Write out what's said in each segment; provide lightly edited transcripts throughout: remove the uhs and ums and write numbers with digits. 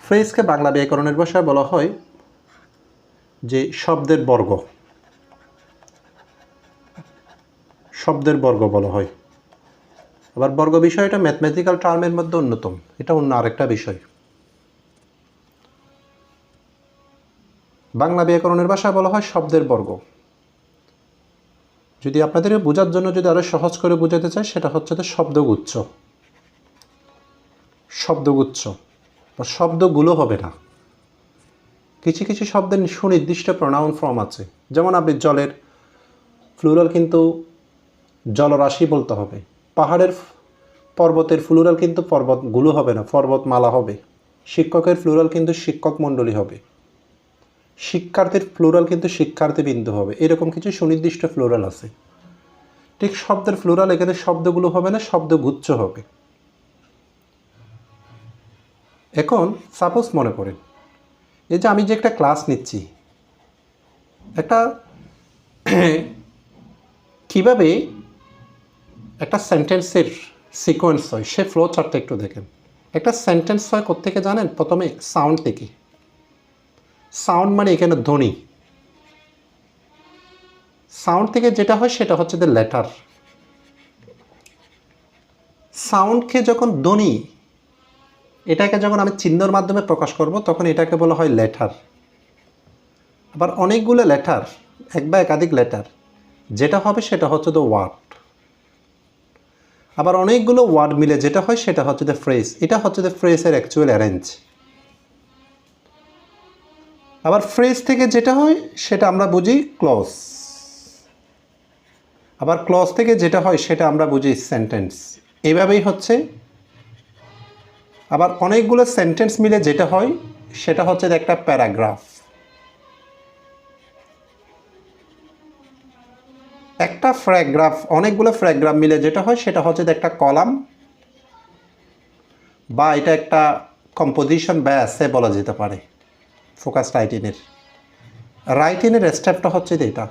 ফ্রেজকে বাংলা ব্যাকরণের ভাষায় বলা হয় যে শব্দের বর্গ। শব্দের বর্গ বলা হয়। আবার বর্গ বিষয়টা ম্যাথমেটিক্যাল টার্মের মধ্যে অন্যতম, এটা অন্য আরেকটা বিষয়। বাংলা ব্যাকরণের ভাষায় বলা হয় শব্দের বর্গ। যদি আপনাদের বোঝার জন্য যদি আরো সহজ করে বোঝাতে চাই, সেটা হচ্ছে শব্দগুচ্ছ। শব্দগুচ্ছ বা শব্দগুলো হবে না, কিছু কিছু শব্দের সুনির্দিষ্ট প্রোনাউন ফর্ম আছে। যেমন আপনি জলের ফ্লুরাল কিন্তু জলরাশি বলতে হবে। পাহাড়ের পর্বতের ফ্লুরাল কিন্তু পর্বতগুলো হবে না, পর্বতমালা হবে। শিক্ষকের ফ্লুরাল কিন্তু শিক্ষক মণ্ডলী হবে। শিক্ষার্থীর ফ্লুরাল কিন্তু শিক্ষার্থীবৃন্দ হবে। এরকম কিছু সুনির্দিষ্ট ফ্লুরাল আছে। ঠিক শব্দের ফ্লুরাল এখানে শব্দগুলো হবে না, শব্দগুচ্ছ হবে। এখন সাপোজ মনে করেন এই যে আমি যে একটা ক্লাস নিচ্ছি, একটা কিভাবে একটা সেন্টেন্সের সিকোয়েন্স হয় সে ফ্লো চার্টটা একটু দেখেন। একটা সেন্টেন্স হয় কোত্থেকে জানেন? প্রথমে সাউন্ড থেকে। সাউন্ড মানে এখানে ধ্বনি। সাউন্ড থেকে যেটা হয় সেটা হচ্ছে দ্য লেটার। সাউন্ডকে যখন ধ্বনি, এটাকে যখন আমি চিহ্নর মাধ্যমে প্রকাশ করব তখন এটাকে বলা হয় লেটার। আবার অনেকগুলো লেটার, এক বা একাধিক লেটার, যেটা হবে সেটা হচ্ছে দ্য ওয়ার্ড। আবার অনেকগুলো ওয়ার্ড মিলে যেটা হয় সেটা হচ্ছে দ্য ফ্রেজ। এটা হচ্ছে দ্য ফ্রেজের অ্যাকচুয়াল অ্যারেঞ্জ। আবার ফ্রেজ থেকে যেটা হয় সেটা আমরা বুঝি ক্লজ। আবার ক্লজ থেকে যেটা হয় সেটা আমরা বুঝি সেন্টেন্স। এইভাবেই হচ্ছে। আবার অনেকগুলো সেন্টেন্স মিলে যেটা হয় সেটা হচ্ছে একটা প্যারাগ্রাফ। একটা প্যারাগ্রাফ, অনেকগুলো প্যারাগ্রাফ মিলে যেটা হয় সেটা হচ্ছে একটা কলাম, বা এটা একটা কম্পোজিশন বা এসে বলা যেতে পারে। ফোকাস রাইটিংয়ের স্টেপটা হচ্ছে এটা।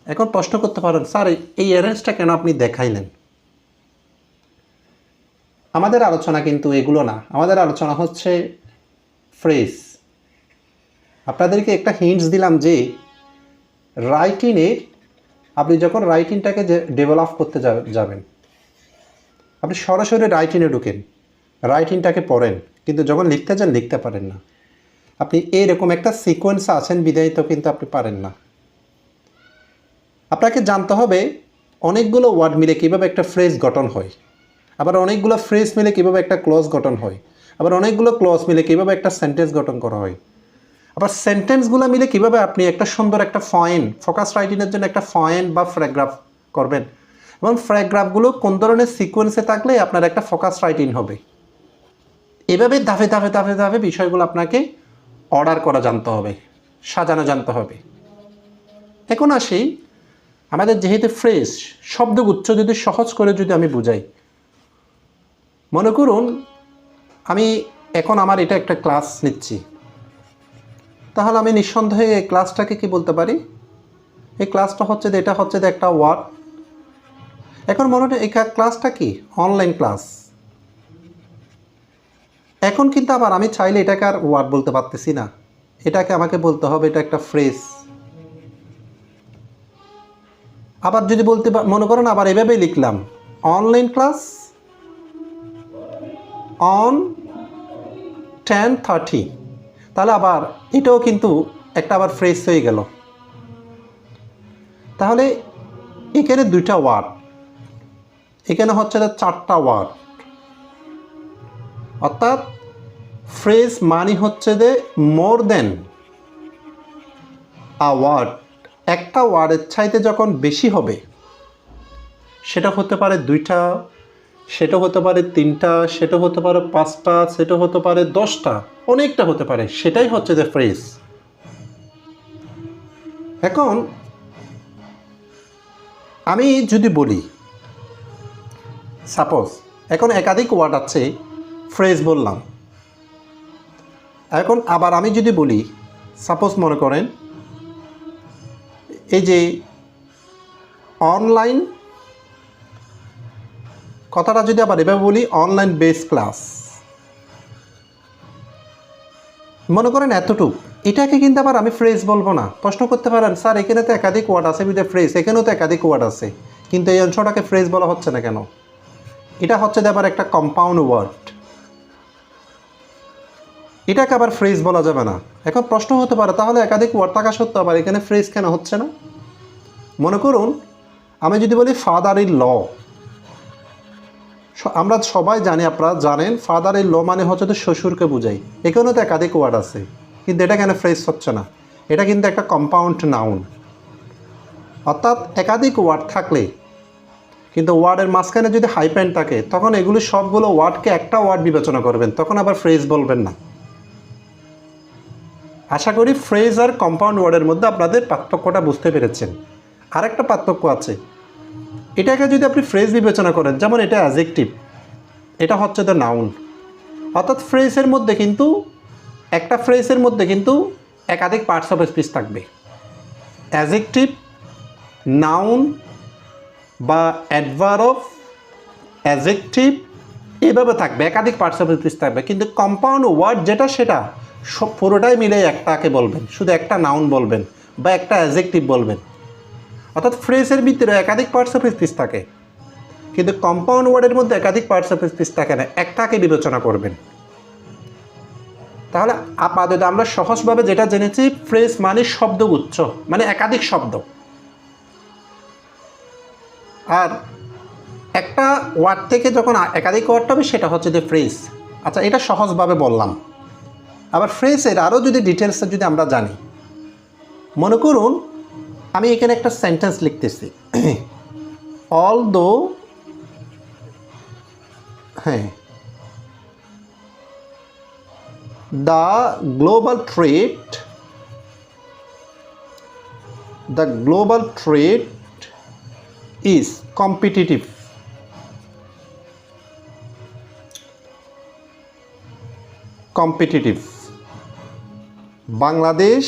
এখন প্রশ্ন করতে পারেন, স্যার এই অ্যারেঞ্জটা কেন আপনি দেখাইলেন? আমাদের আলোচনা কিন্তু এগুলো না, আমাদের আলোচনা হচ্ছে ফ্রেজ। আপনাদেরকে একটা হিন্টস দিলাম যে রাইটিংয়ের, আপনি যখন রাইটিংটাকে ডেভেলপ করতে যাবেন, আপনি সরাসরি রাইটিংয়ে ঢুকেন, রাইটিংটাকে পড়েন, কিন্তু যখন লিখতে যান লিখতে পারেন না। আপনি এইরকম একটা সিকোয়েন্স আছেন বিধায়িত কিন্তু আপনি পারেন না। আপনাকে জানতে হবে অনেকগুলো ওয়ার্ড মিলে কীভাবে একটা ফ্রেজ গঠন হয়, আবার অনেকগুলো ফ্রেজ মিলে কীভাবে একটা ক্লজ গঠন হয়, আবার অনেকগুলো ক্লজ মিলে কীভাবে একটা সেন্টেন্স গঠন করা হয়, আবার সেন্টেন্সগুলো মিলে কীভাবে আপনি একটা সুন্দর একটা ফয়েন, ফোকাস রাইটিংয়ের জন্য একটা ফয়েন বা প্যারাগ্রাফ করবেন, এবং প্যারাগ্রাফগুলো কোন ধরনের সিকোয়েন্সে থাকলে আপনার একটা ফোকাস রাইটিং হবে। এভাবে ধাপে ধাপে ধাপে ধাপে বিষয়গুলো আপনাকে অর্ডার করা জানতে হবে, সাজানো জানতে হবে। এখন আসি, আমাদের যেহেতু ফ্রেজ শব্দগুচ্ছ যদি সহজ করে যদি আমি বুঝাই, মনে করুন আমি এখন আমার এটা একটা ক্লাস নিচ্ছি, তাহলে আমি নিঃসন্দেহে এই ক্লাসটাকে কি বলতে পারি? এই ক্লাসটা হচ্ছে এটা হচ্ছে একটা ওয়ার্ড। এখন মনে হয় এই ক্লাসটা কি অনলাইন ক্লাস। এখন কিন্তু আবার আমি চাইলে এটাকে আর ওয়ার্ড বলতে পারতেছি না, এটাকে আমাকে বলতে হবে এটা একটা ফ্রেজ। আবার যদি বলতে মনে করেন আবার এভাবেই লিখলাম অনলাইন ক্লাস অন 10:30, তাহলে আবার এটাও কিন্তু একটা আবার ফ্রেজ হয়ে গেল। তাহলে এখানে দুইটা ওয়ার্ড, এখানে হচ্ছে চারটা ওয়ার্ড, অর্থাৎ ফ্রেজ মানে হচ্ছে যে মোর দেন আ ওয়ার্ড। একটা ওয়ার্ডের চাইতে যখন বেশি হবে, সেটা হতে পারে দুইটা, সেটা হতে পারে তিনটা, সেটা হতে পারে পাঁচটা, সেটা হতে পারে 10টা, অনেকটা হতে পারে, সেটাই হচ্ছে যে ফ্রেজ। এখন আমি যদি বলি সাপোজ এখন একাধিক ওয়ার্ড আছে, ফ্রেজ বললাম। এখন আবার আমি যদি বলি সাপোজ মনে করেন এই যে অনলাইন কথাটা যদি আবার এভাবে বলি অনলাইন বেস ক্লাস, মনে করেন এতটুক, এটাকে কিন্তু আবার আমি ফ্রেজ বলবো না। প্রশ্ন করতে পারেন স্যার এখানে তো একাধিক ওয়ার্ড আছে বিধে ফ্রেজ, এখানেও তো একাধিক ওয়ার্ড আছে, কিন্তু এই অংশটাকে ফ্রেজ বলা হচ্ছে না কেন? এটা হচ্ছে আবার একটা কম্পাউন্ড ওয়ার্ড, এটাকে আবার ফ্রেজ বলা যাবে না। এখন প্রশ্ন হতে পারে তাহলে একাধিক ওয়ার্ড থাকা সত্ত্বেও আবার এখানে ফ্রেজ কেন হচ্ছে না? মনে করুন আমি যদি বলি ফাদার ইন ল, আমরা সবাই জানি, আপনারা জানেন ফাদার ইন ল মানে হচ্ছে তো শ্বশুরকে বোঝাই, এখানেও তো একাধিক ওয়ার্ড আছে, কিন্তু এটা কেন ফ্রেজ হচ্ছে না? এটা কিন্তু একটা কম্পাউন্ড নাউন, অর্থাৎ একাধিক ওয়ার্ড থাকলে কিন্তু ওয়ার্ডের মাঝখানে যদি হাইপেন থাকে তখন এগুলি সবগুলো ওয়ার্ডকে একটা ওয়ার্ড বিবেচনা করবেন, তখন আবার ফ্রেজ বলবেন না। আশা করি ফ্রেজ আর কম্পাউন্ড ওয়ার্ডের মধ্যে আপনাদের পার্থক্যটা বুঝতে পেরেছেন। আরেকটা পার্থক্য আছে, এটাকে যদি আপনি ফ্রেজ বিবেচনা করেন, যেমন এটা অ্যাডজেক্টিভ, এটা হচ্ছে দ্য নাউন, অর্থাৎ ফ্রেজের মধ্যে কিন্তু একটা ফ্রেজের মধ্যে কিন্তু একাধিক পার্টস অফ স্পিচ থাকবে। অ্যাডজেক্টিভ, নাউন বা অ্যাডভার্ব, অ্যাডজেক্টিভ এভাবে থাকবে, একাধিক পার্টস অফ স্পিচ থাকবে। কিন্তু কম্পাউন্ড ওয়ার্ড যেটা সেটা সব পুরোটাই মিলে একটাকে বলবেন, শুধু একটা নাউন বলবেন বা একটা অ্যাডজেক্টিভ বলবেন। অর্থাৎ ফ্রেজের ভিতরে একাধিক পার্টস অফ স্পিচ থাকে, কিন্তু কম্পাউন্ড ওয়ার্ডের মধ্যে একাধিক পার্টস অফ স্পিচ থাকে না, একটাকে বিবেচনা করবেন। তাহলে আপাতত আমরা সহজভাবে যেটা জেনেছি, ফ্রেজ মানে শব্দগুচ্ছ, মানে একাধিক শব্দ। আর একটা ওয়ার্ড থেকে যখন একাধিক ওয়ার্ড হবে সেটা হচ্ছে যে ফ্রেজ। আচ্ছা, এটা সহজভাবে বললাম। আবার ফ্রেজের আরও যদি ডিটেলসে যদি আমরা জানি, মনে করুন আমি এখানে একটা সেন্টেন্স লিখতেছি, although the global trade is competitive, Bangladesh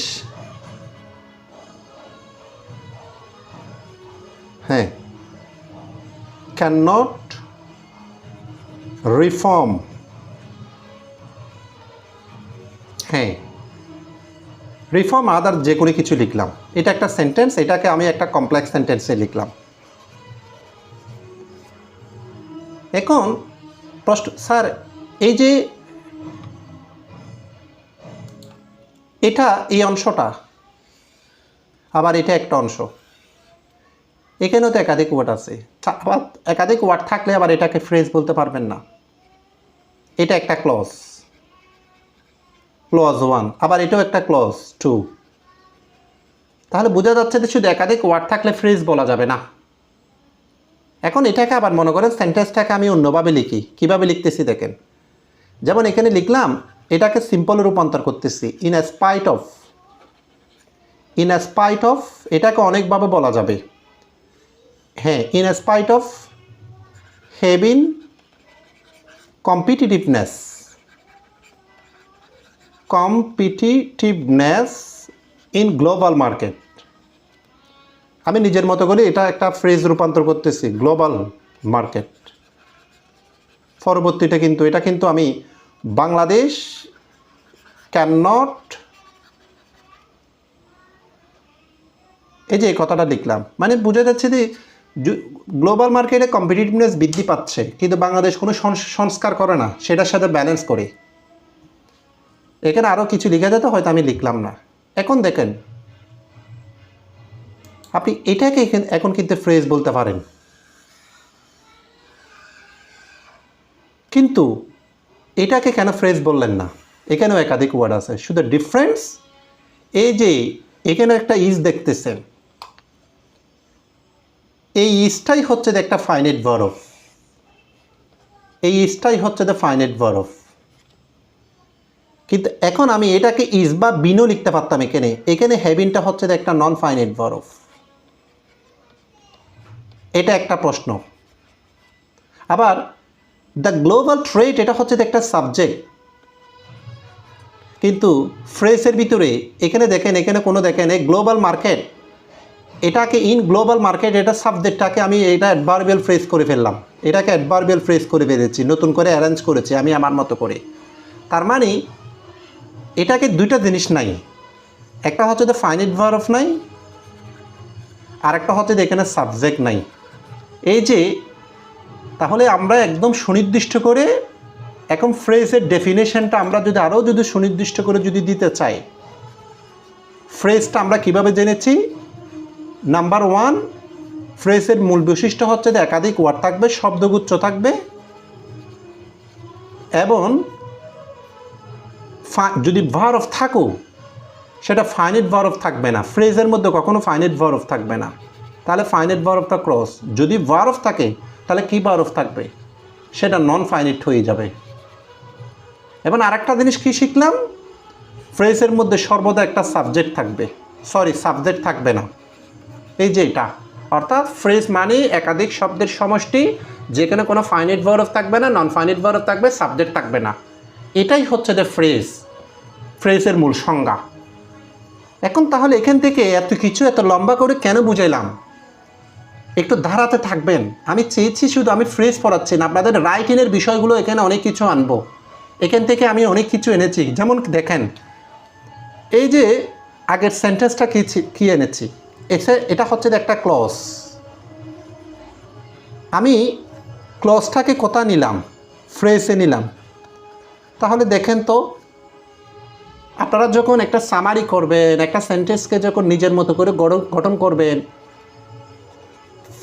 cannot reform, reform other যে কোনো কিছু লিখলাম, এটা একটা সেন্টেন্স, এটাকে আমি একটা কমপ্লেক্স সেন্টেন্সে লিখলাম। এখন প্রশ্ন, স্যার এই যে এটা এই অংশটা, আবার এটা একটা অংশ, এখানেও তো একাধিক ওয়ার্ড আছে, আবার একাধিক ওয়ার্ড থাকলে আবার এটাকে ফ্রেজ বলতে পারবেন না। এটা একটা ক্লজ 1, আবার এটাও একটা ক্লজ 2। তাহলে বোঝা যাচ্ছে যে শুধু একাধিক ওয়ার্ড থাকলে ফ্রেজ বলা যাবে না। এখন এটাকে আবার মনে করেন সেন্টেন্সটাকে আমি অন্যভাবে লিখি, কীভাবে লিখতেছি দেখেন। যেমন এখানে লিখলাম, এটাকে সিম্পল রূপান্তর করতেছি, ইন স্পাইট অফ, এটাকে অনেকভাবে বলা যাবে। In spite of having competitiveness in global market. আমি নিজের মতো করে এটা একটা ফ্রেজ রূপান্তর করতেছি, গ্লোবাল মার্কেট। পরবর্তীটা কিন্তু এটা কিন্তু আমি বাংলাদেশ ক্যাননট, এই যে এই কথাটা লিখলাম, মানে বোঝা যাচ্ছে যে গ্লোবাল মার্কেটে কম্পিটিটিভনেস বৃদ্ধি পাচ্ছে, কিন্তু বাংলাদেশ কোনো সংস্কার করে না, সেটার সাথে ব্যালেন্স করে। এখানে আরও কিছু লেখা যেত, হয়তো আমি লিখলাম না। এখন দেখেন, আপনি এটাকে এখন কিন্তু ফ্রেজ বলতে পারেন, কিন্তু এটাকে কেন ফ্রেজ বললেন না? এখানেও একাধিক ওয়ার্ড আছে, শুধু ডিফারেন্স এই যে এখানে একটা ইজ দেখতেছেন, এই ইজটাই হচ্ছে একটা ফাইনাইট ভার্ব, এই ইজটাই হচ্ছে দ্য ফাইনাইট ভার্ব। কিন্তু এখন আমি এটাকে ইজ বা বিনও লিখতে পারতাম, এখানে হ্যাভিনটা হচ্ছে একটা নন ফাইনাইট ভার্ব। এটা একটা প্রশ্ন। আবার দ্য গ্লোবাল ট্রেড, এটা হচ্ছে একটা সাবজেক্ট, কিন্তু ফ্রেজের ভিতরে এখানে দেখেন, এখানে কোনো দেখেন এই গ্লোবাল মার্কেট, এটাকে ইন গ্লোবাল মার্কেট, এটা সাবজেক্টটাকে আমি এটা অ্যাডভার্বিয়াল ফ্রেজ করে ফেললাম, এটাকে অ্যাডভার্বিয়াল ফ্রেজ করে ফেলেছি, নতুন করে অ্যারেঞ্জ করেছি আমি আমার মতো করে। তার মানে এটাকে দুইটা জিনিস নাই, একটা হচ্ছে যে ফাইনাইট ভার্ব নাই, আর একটা হচ্ছে যে এখানে সাবজেক্ট নাই। এই যে তাহলে আমরা একদম সুনির্দিষ্ট করে এখন ফ্রেজের ডেফিনেশনটা আমরা যদি আরও যদি সুনির্দিষ্ট করে যদি দিতে চাই, ফ্রেজটা আমরা কিভাবে জেনেছি? নাম্বার 1, ফ্রেজের মূল বৈশিষ্ট্য হচ্ছে যে একাধিক ওয়ার্ড থাকবে, শব্দগুচ্ছ থাকবে, এবং যদি ভার্ব থাকো সেটা ফাইনাইট ভার্ব থাকবে না। ফ্রেজের মধ্যে কখনো ফাইনাইট ভার্ব থাকবে না, তাহলে ফাইনাইট ভার্বটা ক্রস। যদি ভার্ব থাকে তাহলে কি ভার্ব থাকবে? সেটা নন ফাইনাইট হয়ে যাবে। এবং আরেকটা জিনিস কি শিখলাম? ফ্রেজের মধ্যে সর্বদা একটা সাবজেক্ট থাকবে, সাবজেক্ট থাকবে না। এই যে এটা, অর্থাৎ ফ্রেজ মানে একাধিক শব্দের সমষ্টি, যেখানে কোনো ফাইনাইট ভার্ব থাকবে না, নন ফাইনাইট ভার্ব থাকবে, সাবজেক্ট থাকবে না। এটাই হচ্ছে যে ফ্রেজের মূল সংজ্ঞা। এখন তাহলে এখান থেকে এত কিছু এত লম্বা করে কেন বুঝাইলাম? একটু ধারাতে থাকবেন। আমি চেয়েছি শুধু আমি ফ্রেজ পড়াচ্ছি না, আপনাদের রাইটিংয়ের বিষয়গুলো এখানে অনেক কিছু আনবো। এখান থেকে আমি অনেক কিছু এনেছি। যেমন দেখেন, এই যে আগের সেন্টেন্সটা কি এনেছি, এটা হচ্ছে একটা ক্লজ। আমি ক্লজটাকে কোথায় নিলাম? ফ্রেজে নিলাম। তাহলে দেখেন তো, আপনারা যখন একটা সামারি করবেন, একটা সেন্টেন্সকে যখন নিজের মতো করে গঠন করবেন,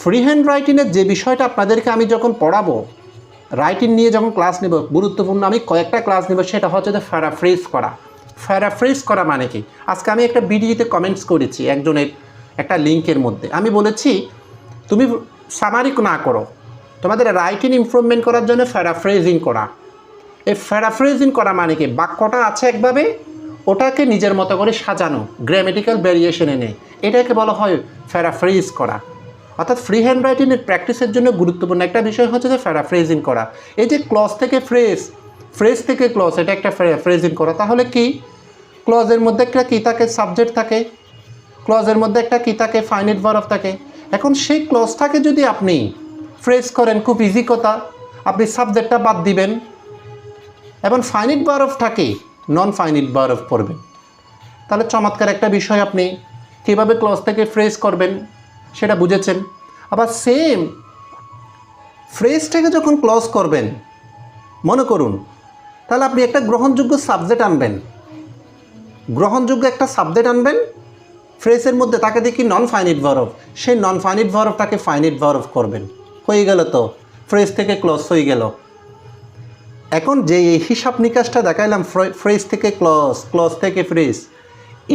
ফ্রি হ্যান্ড রাইটিংয়ের যে বিষয়টা আপনাদেরকে আমি যখন পড়াবো, রাইটিং নিয়ে যখন ক্লাস নেব, গুরুত্বপূর্ণ আমি কয়েকটা ক্লাস নেব, সেটা হচ্ছে যে প্যারাফ্রেজ করা। প্যারাফ্রেজ করা মানে কি? আজকে আমি একটা ভিডিওতে কমেন্টস করেছি একজনের একটা লিঙ্কের মধ্যে, আমি বলেছি তুমি সামারি না করো, তোমাদের রাইটিং ইমপ্রুভমেন্ট করার জন্য প্যারাফ্রেজিং করা। এই প্যারাফ্রেজিং করা মানে কি? বাক্যটা আছে একভাবে, ওটাকে নিজের মতো করে সাজানো, গ্রামেটিক্যাল ভ্যারিয়েশন এনে, এটাকে বলা হয় প্যারাফ্রেজ করা। অর্থাৎ ফ্রি হ্যান্ড রাইটিংয়ের প্র্যাকটিসের জন্য গুরুত্বপূর্ণ একটা বিষয় হচ্ছে যে প্যারাফ্রেজিং করা। এই যে ক্লজ থেকে ফ্রেজ থেকে ক্লজ, এটা একটা প্যারাফ্রেজিং করা। তাহলে কি? ক্লজের মধ্যে একটা কী থাকে? সাবজেক্ট থাকে। ক্লজের মধ্যে একটা কী থাকে? ফাইনাইট ভার্ব থাকে। এখন সেই ক্লজটাকে যদি আপনি ফ্রেজ করেন, খুব ইজি কথা, আপনি সাবজেক্টটা বাদ দিবেন এবং ফাইনাইট ভার্ব থাকে, নন ফাইনাইট ভার্ব করবেন। তাহলে চমৎকার একটা বিষয়। আপনি কীভাবে ক্লজ থেকে ফ্রেজ করবেন সেটা বুঝেছেন। আবার সেম ফ্রেজটাকে যখন ক্লজ করবেন, মনে করুন, তাহলে আপনি একটা গ্রহণযোগ্য সাবজেক্ট আনবেন, গ্রহণযোগ্য একটা সাবজেক্ট আনবেন ফ্রেজের মধ্যে, তাকে দেখি নন ফাইনাইট ভার্ব, সেই নন ফাইনাইট ভার্বটাকে ফাইনাইট ভার্ব করবেন। হয়ে গেল তো, ফ্রেজ থেকে ক্লজ হয়ে গেল। এখন যে এই হিসাব নিকাশটা দেখাইলাম, ফ্রেজ থেকে ক্লজ, ক্লজ থেকে ফ্রেজ,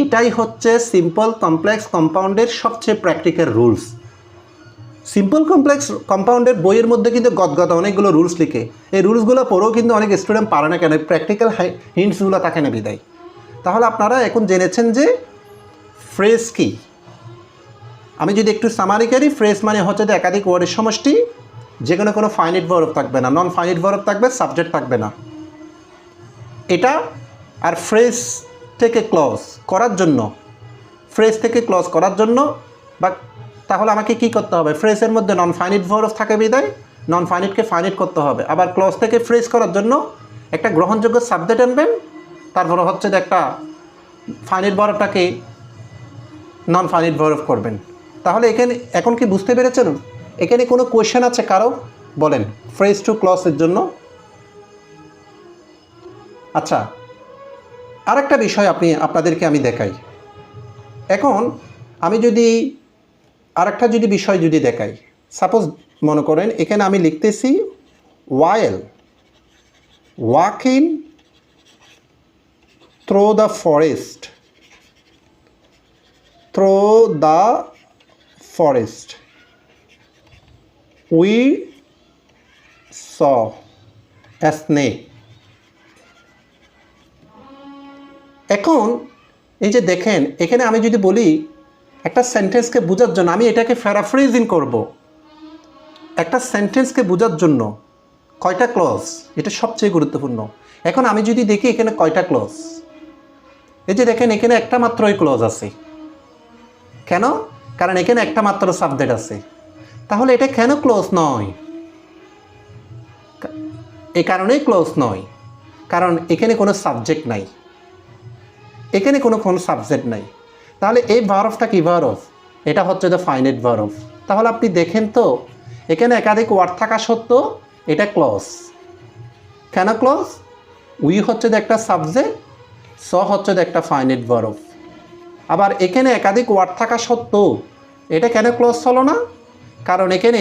এটাই হচ্ছে সিম্পল কমপ্লেক্স কম্পাউন্ডের সবচেয়ে প্র্যাকটিক্যাল রুলস। সিম্পল কমপ্লেক্স কম্পাউন্ডের বইয়ের মধ্যে কিন্তু গদগদ অনেকগুলো রুলস লিখে, এই রুলসগুলো পড়েও কিন্তু অনেক স্টুডেন্ট পারে না। কেন? প্র্যাকটিক্যাল হিন্টসগুলো থাকে না বিদায়। তাহলে আপনারা এখন জেনেছেন যে ফ্রেজ কি। আমি যদি একটু সামারি করি, ফ্রেজ মানে হচ্ছে যে একাধিক ওয়ার্ডের সমষ্টি, যেখানে কোনো ফাইনাইট ভার্ব থাকবে না, নন ফাইনাইট ভার্ব থাকবে, সাবজেক্ট থাকবে না। এটা আর ফ্রেজ থেকে ক্লজ করার জন্য, বা তাহলে আমাকে কি করতে হবে? ফ্রেজের মধ্যে নন ফাইনাইট ভার্ব থাকে বিদায় নন ফাইনাইটকে ফাইনাইট করতে হবে। আবার ক্লজ থেকে ফ্রেজ করার জন্য একটা গ্রহণযোগ্য সাবজেক্ট আনবেন, তারপরে হচ্ছে যে একটা ফাইনাইট ভার্বটাকে নন ফাইনাইট ভার্ব করবেন। তাহলে এখানে এখন কি বুঝতে পেরেছেন? এখানে কোনো কোয়েশ্চেন আছে কারো? বলেন, ফ্রেজ টু ক্লজের জন্য। আচ্ছা, আরেকটা বিষয় আপনাদেরকে আমি দেখাই। এখন আমি যদি আরেকটা বিষয় দেখাই, সাপোজ মনে করেন এখানে আমি লিখতেছি while walking through the forest, we saw a snake. এখন এই যে দেখেন, এখানে আমি যদি বলি একটা সেন্টেন্সকে বোঝার জন্য, আমি এটাকে প্যারাফ্রেজিং করব। একটা সেন্টেন্সকে বোঝার জন্য কয়টা ক্লজ, এটা সবচেয়ে গুরুত্বপূর্ণ। এখন আমি যদি দেখি এখানে কয়টা ক্লজ, এই যে দেখেন এখানে একটা মাত্রই ক্লজ আছে। কেন? কারণ এখানে একটা মাত্র সাবজেক্ট আছে। তাহলে এটা কেন ক্লজ নয়? এই কারণেই ক্লজ নয়, কারণ এখানে কোনো সাবজেক্ট নাই। এখানে কোনো সাবজেক্ট নাই, তাহলে এই ভার্বটা কি ভার্ব? এটা হচ্ছে দ্য ফাইনাইট ভার্ব। তাহলে আপনি দেখেন তো এখানে একাধিক ওয়ার্ড থাকা সত্ত্বেও এটা ক্লজ। কেন ক্লজ? উই হচ্ছে দ্য একটা সাবজেক্ট, স হচ্ছে দ্য একটা ফাইনাইট ভার্ব। আবার এখানে একাধিক ওয়ার্ড থাকা সত্ত্বেও এটা কেন ক্লজ হলো না? কারণ এখানে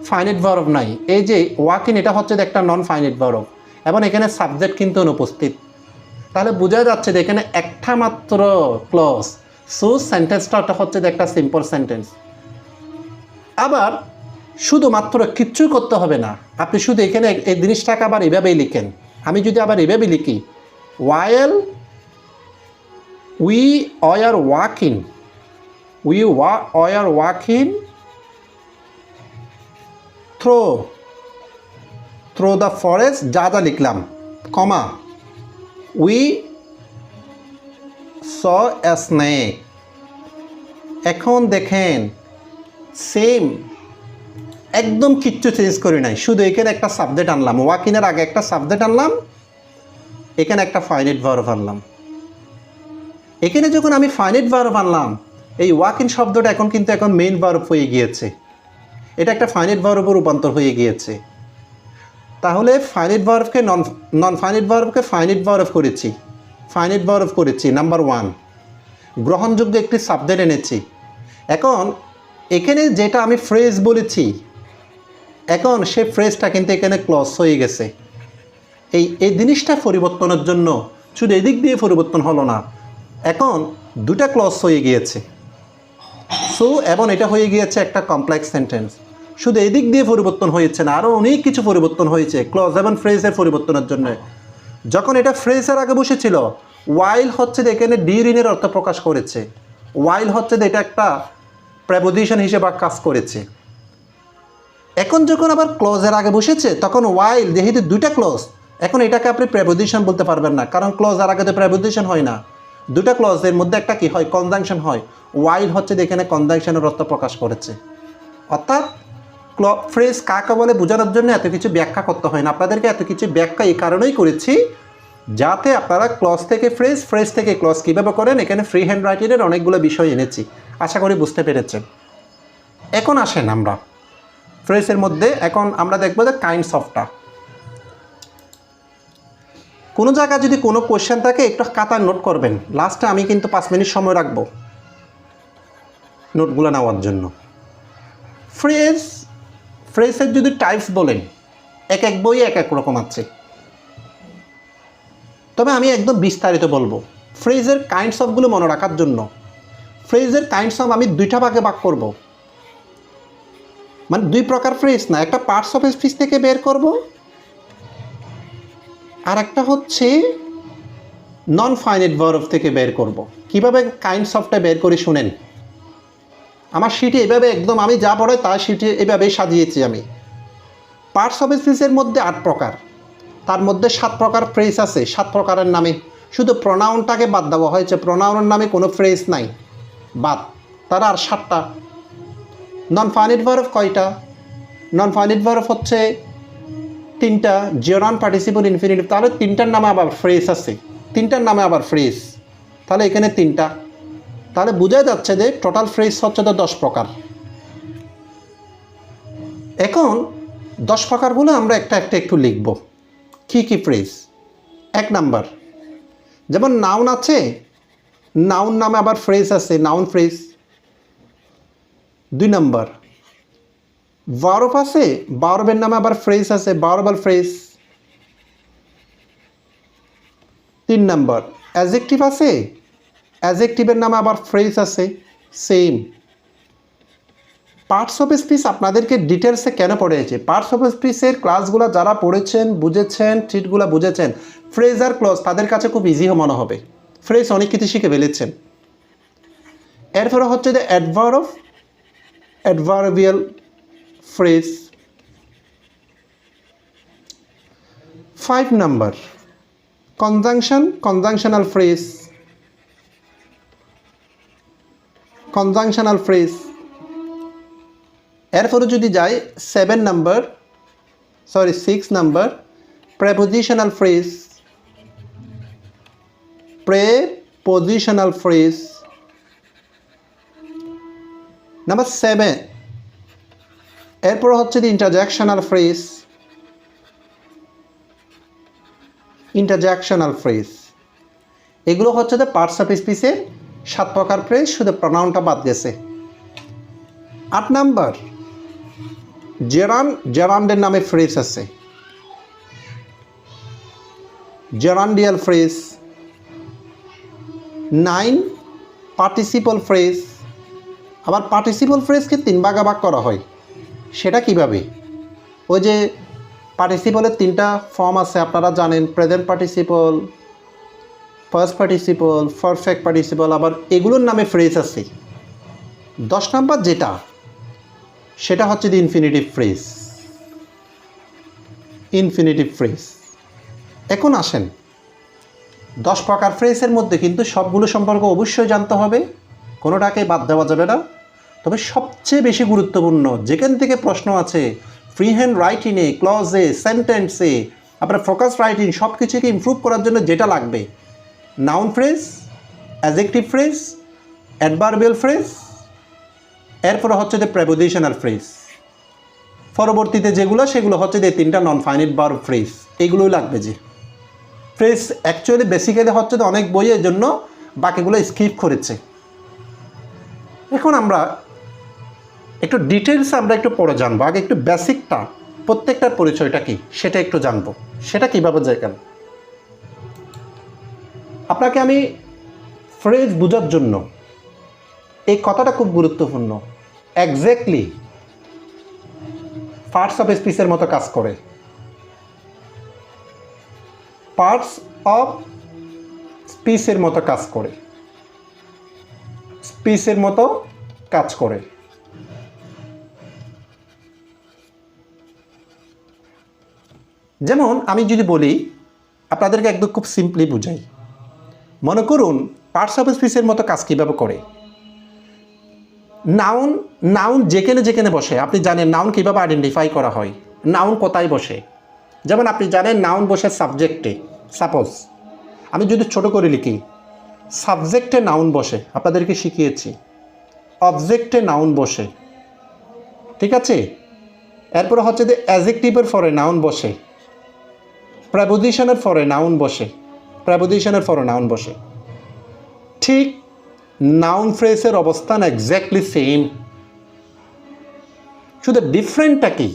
ফাইনাইট ভার্ব নাই। এই যে ওয়াক ইন, এটা হচ্ছে একটা নন ফাইনাইট ভার্ব এবং এখানে সাবজেক্ট কিন্তু অনুপস্থিত। তাহলে বোঝা যাচ্ছে যে এখানে একটা মাত্র ক্লজ। সো সেন্টেন্সটা হচ্ছে যে একটা সিম্পল সেন্টেন্স। আবার শুধুমাত্র কিচ্ছু করতে হবে না, আপনি শুধু এখানে এই জিনিসটাকে আবার এভাবেই লিখেন। আমি যদি আবার এভাবে লিখি, while we are walking, we are walking through the forest, যা যা লিখলাম, কমা, উই স এ স্নেক। এখন দেখেন সেম, একদম কিচ্ছু চেঞ্জ করি নাই, শুধু এখানে একটা সাবজেক্ট আনলাম, ওয়াকিনের আগে একটা সাবজেক্ট আনলাম, এখানে একটা ফাইনাইট ভার্ব আনলাম। এখানে যখন আমি ফাইনাইট ভার্ব আনলাম, এই ওয়াকিন শব্দটা এখন মেইন ভার্ব হয়ে গিয়েছে, এটা একটা ফাইনাইট ভার্বে রূপান্তর হয়ে গিয়েছে। তাহলে ফাইনাইট ভার্বকে নন ফাইনাইট ভার্বকে ফাইনাইট ভার্ব করেছি। নাম্বার 1, গ্রহণযোগ্য একটি সাবজেক্ট এনেছি। এখন এখানে যেটা আমি ফ্রেজ বলেছি, এখন সে ফ্রেজটা কিন্তু এখানে ক্লজ হয়ে গেছে। এই জিনিসটা পরিবর্তনের জন্য শুধু এদিক দিয়ে পরিবর্তন হলো না, এখন দুটা ক্লজ হয়ে গিয়েছে। সো এবং এটা হয়ে গিয়েছে একটা কমপ্লেক্স সেন্টেন্স। শুধু এদিক দিয়ে পরিবর্তন হয়েছে না, আরও অনেক কিছু পরিবর্তন হয়েছে ক্লজ এবং ফ্রেজের পরিবর্তনের জন্য। যখন এটা ফ্রেজের আগে বসেছিল, ওয়াইল হচ্ছে এখানে ডিউরিংয়ের অর্থ প্রকাশ করেছে। ওয়াইল হচ্ছে এটা একটা প্রেপোজিশন হিসেবে কাজ করেছে। এখন যখন আবার ক্লজের আগে বসেছে, তখন ওয়াইল যেহেতু দুইটা ক্লজ, এখন এটাকে আপনি প্রেপোজিশন বলতে পারবেন না, কারণ ক্লজের আগে তো প্রেপোজিশন হয় না। দুটা ক্লজের মধ্যে একটা কি হয়? কনজাংশন হয়। ওয়াইল হচ্ছে এখানে কনজাংশনের অর্থ প্রকাশ করেছে। অর্থাৎ ফ্রেজ কাকে বলে বোঝানোর জন্য এত কিছু ব্যাখ্যা করতে হয় না। আপনাদেরকে এত কিছু ব্যাখ্যা এই কারণেই করেছি যাতে আপনারা ক্লজ থেকে ফ্রেজ, ফ্রেজ থেকে ক্লজ কীভাবে করেন, এখানে ফ্রি হ্যান্ড রাইটিংয়ের অনেকগুলো বিষয় এনেছি, আশা করি বুঝতে পেরেছেন। এখন আসেন আমরা ফ্রেজের মধ্যে, এখন আমরা দেখবো যে কাইন্ডস অফটা। কোনো জায়গায় যদি কোনো কোয়েশ্চেন থাকে একটু খাতায় নোট করবেন, লাস্টে আমি কিন্তু 5 মিনিট সময় রাখবো নোটগুলো নেওয়ার জন্য। ফ্রেজের যদি টাইপস বলেন, এক এক বই এক এক রকম আছে, তবে আমি একদম বিস্তারিত বলবো। ফ্রেজের কাইন্ডস অফগুলো মনে রাখার জন্য ফ্রেজের কাইন্ডস অফ আমি দুইটা ভাগে ভাগ করব। মানে দুই প্রকার ফ্রেজ না, একটা পার্টস অফ স্পিচ থেকে বের করব, আর একটা হচ্ছে নন ফাইনাইট ভার্ব থেকে বের করব। কিভাবে কাইন্ডস অফটা বের করি শুনেন। আমার শিটে এভাবে একদম আমি যা পড়ে তার শিটে এভাবেই সাজিয়েছি আমি। পার্টস অফ স্পিচের মধ্যে 8 প্রকার, তার মধ্যে 7 প্রকার ফ্রেজ আছে। 7 প্রকারের নামে শুধু প্রোনাউনটাকে বাদ দেওয়া হয়েছে, প্রোনাউনের নামে কোনো ফ্রেজ নাই, বাদ। তারা আর 7টা। নন ফাইনাইট ভার্ব কয়টা? নন ফাইনাইট ভার্ব হচ্ছে 3টা, জিওরান, পার্টিসিপল, ইনফিনিটিভ। তাহলে 3টার নামে আবার ফ্রেজ আছে, 3টার নামে আবার ফ্রেজ, তাহলে এখানে 3টা। তাহলে বোঝা যাচ্ছে যে টোটাল ফ্রেজ হচ্ছে তো 10 প্রকার। এখন 10 প্রকারগুলো আমরা একটা একটু লিখব। কি কি ফ্রেজ? 1 নাম্বার, যেমন নাউন আছে, নাউন নামে আবার ফ্রেজ আছে, নাউন ফ্রেজ। 2 নাম্বার, ভার্ব আছে, ভার্বের নামে আবার ফ্রেজ আছে, ভার্বাল ফ্রেজ। 3 নাম্বার, অ্যাডজেক্টিভ আছে, অ্যাডজেক্টিভের নামে আবার ফ্রেজ আছে, সেম। পার্টস অফ স্পিচ আপনাদেরকে ডিটেলসে কেন পড়েছে? পার্টস অফ স্পিচের ক্লাসগুলো যারা পড়েছেন, বুঝেছেন, ট্রিটগুলো বুঝেছেন, ফ্রেজ আর ক্লজ তাদের কাছে খুব ইজি মনে হবে। ফ্রেজ অনেক কিছু শিখে ফেলেছেন। এরপরে হচ্ছে যে adverb, adverbial phrase. 5 number, conjunction, conjunctional phrase, conjunctional phrase. এরপরে যদি যাই 6 number, prepositional phrase, positional phrase. Number 7 এরপর হচ্ছে যে ইন্টারজেকশনাল ফ্রেজ। ইন্টারজেকশনাল ফ্রেজ এগুলো হচ্ছে যে পার্টস অফ স্পিচের 7 প্রকার ফ্রেজ, শুধু প্রনাউনটা বাদ গেছে। 8 নাম্বার জেরান্ডের নামে ফ্রেজ আছে, জেরান্ডিয়াল ফ্রেজ। 9 participle phrase. আবার পার্টিসিপল ফ্রেজকে 3 ভাগে ভাগ করা হয়, সেটা কিভাবে? ওই যে পার্টিসিপলের 3টা ফর্ম আছে আপনারা জানেন, present participle, first participle, perfect participle, আবার এগুলোর নামে ফ্রেজ আছে। 10 নাম্বার যেটা, সেটা হচ্ছে দি ইনফিনিটিভ ফ্রেজ। Infinitive phrase. এখন আসেন 10 প্রকার ফ্রেজের মধ্যে কিন্তু সবগুলো সম্পর্কে অবশ্যই জানতে হবে, কোনোটাকে বাদ দেওয়া যাবে না। তবে সবচেয়ে বেশি গুরুত্বপূর্ণ যেখান থেকে প্রশ্ন আছে, ফ্রি হ্যান্ড রাইটিংয়ে, ক্লজে, সেন্টেন্সে, আপনার ফোকাস রাইটিং সব কিছুকে ইমপ্রুভ করার জন্য যেটা লাগবে, noun phrase, adjective phrase, adverbial phrase, এরপরে হচ্ছে যে প্রেপোজিশনাল ফ্রেজ। পরবর্তীতে যেগুলো সেগুলো হচ্ছে যে 3টা নন ফাইনাইট ভার্ব ফ্রেজ, এগুলোই লাগবে। যে ফ্রেজ অ্যাকচুয়ালি বেসিক্যালি হচ্ছে যে অনেক বইয়ের জন্য বাকিগুলো স্কিপ করেছে। এখন আমরা একটু ডিটেলস আমরা একটু পরে জানবো। আগে একটু বেসিকটা, প্রত্যেকটার পরিচয়টা কি সেটা একটু জানবো। সেটা কীভাবে জায়গান আপনাকে আমি ফ্রেজ বোঝার জন্য এই কথাটা খুব গুরুত্বপূর্ণ। এক্স্যাক্টলি পার্টস অফ স্পিচের মতো কাজ করে। পার্টস অফ স্পিচের মতো কাজ করে। স্পিচের মতো কাজ করে। যেমন আমি যদি বলি আপনাদেরকে একদম খুব সিম্পলি বুঝাই, মনে করুন পার্টস অফ স্পিচের মতো কাজ কীভাবে করে। নাউন যেখানে যেখানে বসে, আপনি জানেন নাউন কীভাবে আইডেন্টিফাই করা হয়, নাউন কোথায় বসে। যেমন আপনি জানেন নাউন বসে সাবজেক্টে। সাপোজ আমি যদি ছোট করে লিখি, সাবজেক্টে নাউন বসে, আপনাদেরকে শিখিয়েছি। অবজেক্টে নাউন বসে, ঠিক আছে। এরপরে হচ্ছে যে অ্যাডজেক্টিভের পরে নাউন বসে, প্রেপোজিশনের পরে নাউন বসে, প্রেপোজিশনের পরে নাউন বসে। ঠিক নাউন ফ্রেজের অবস্থান এক্স্যাক্টলি সেম, শুধু ডিফারেন্টটা কি,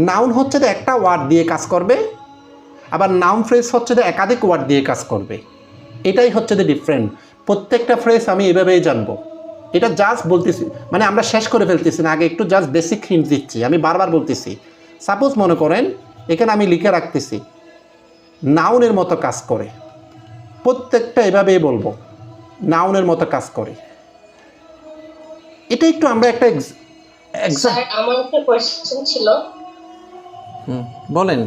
নাউন হচ্ছে যে একটা ওয়ার্ড দিয়ে কাজ করবে, আবার নাউন ফ্রেজ হচ্ছে যে একাধিক ওয়ার্ড দিয়ে কাজ করবে। এটাই হচ্ছে যে ডিফারেন্ট। প্রত্যেকটা ফ্রেজ আমি এভাবেই জানবো। এটা জাস্ট বলতেছি, মানে আমরা শেষ করে ফেলতেছি না, আগে একটু জাস্ট বেসিক হিন্ট দিচ্ছি। আমি বারবার বলতেছি, সাপোজ মনে করেন এখানে আমি লিখে রাখতেছি নাউনের মতো কাজ করে, প্রত্যেকটা এভাবেই বলবো নাউনের মতো কাজ করে। এটা একটু আমরা একটা আমার একটা কোয়েশ্চেন ছিল। বলেন।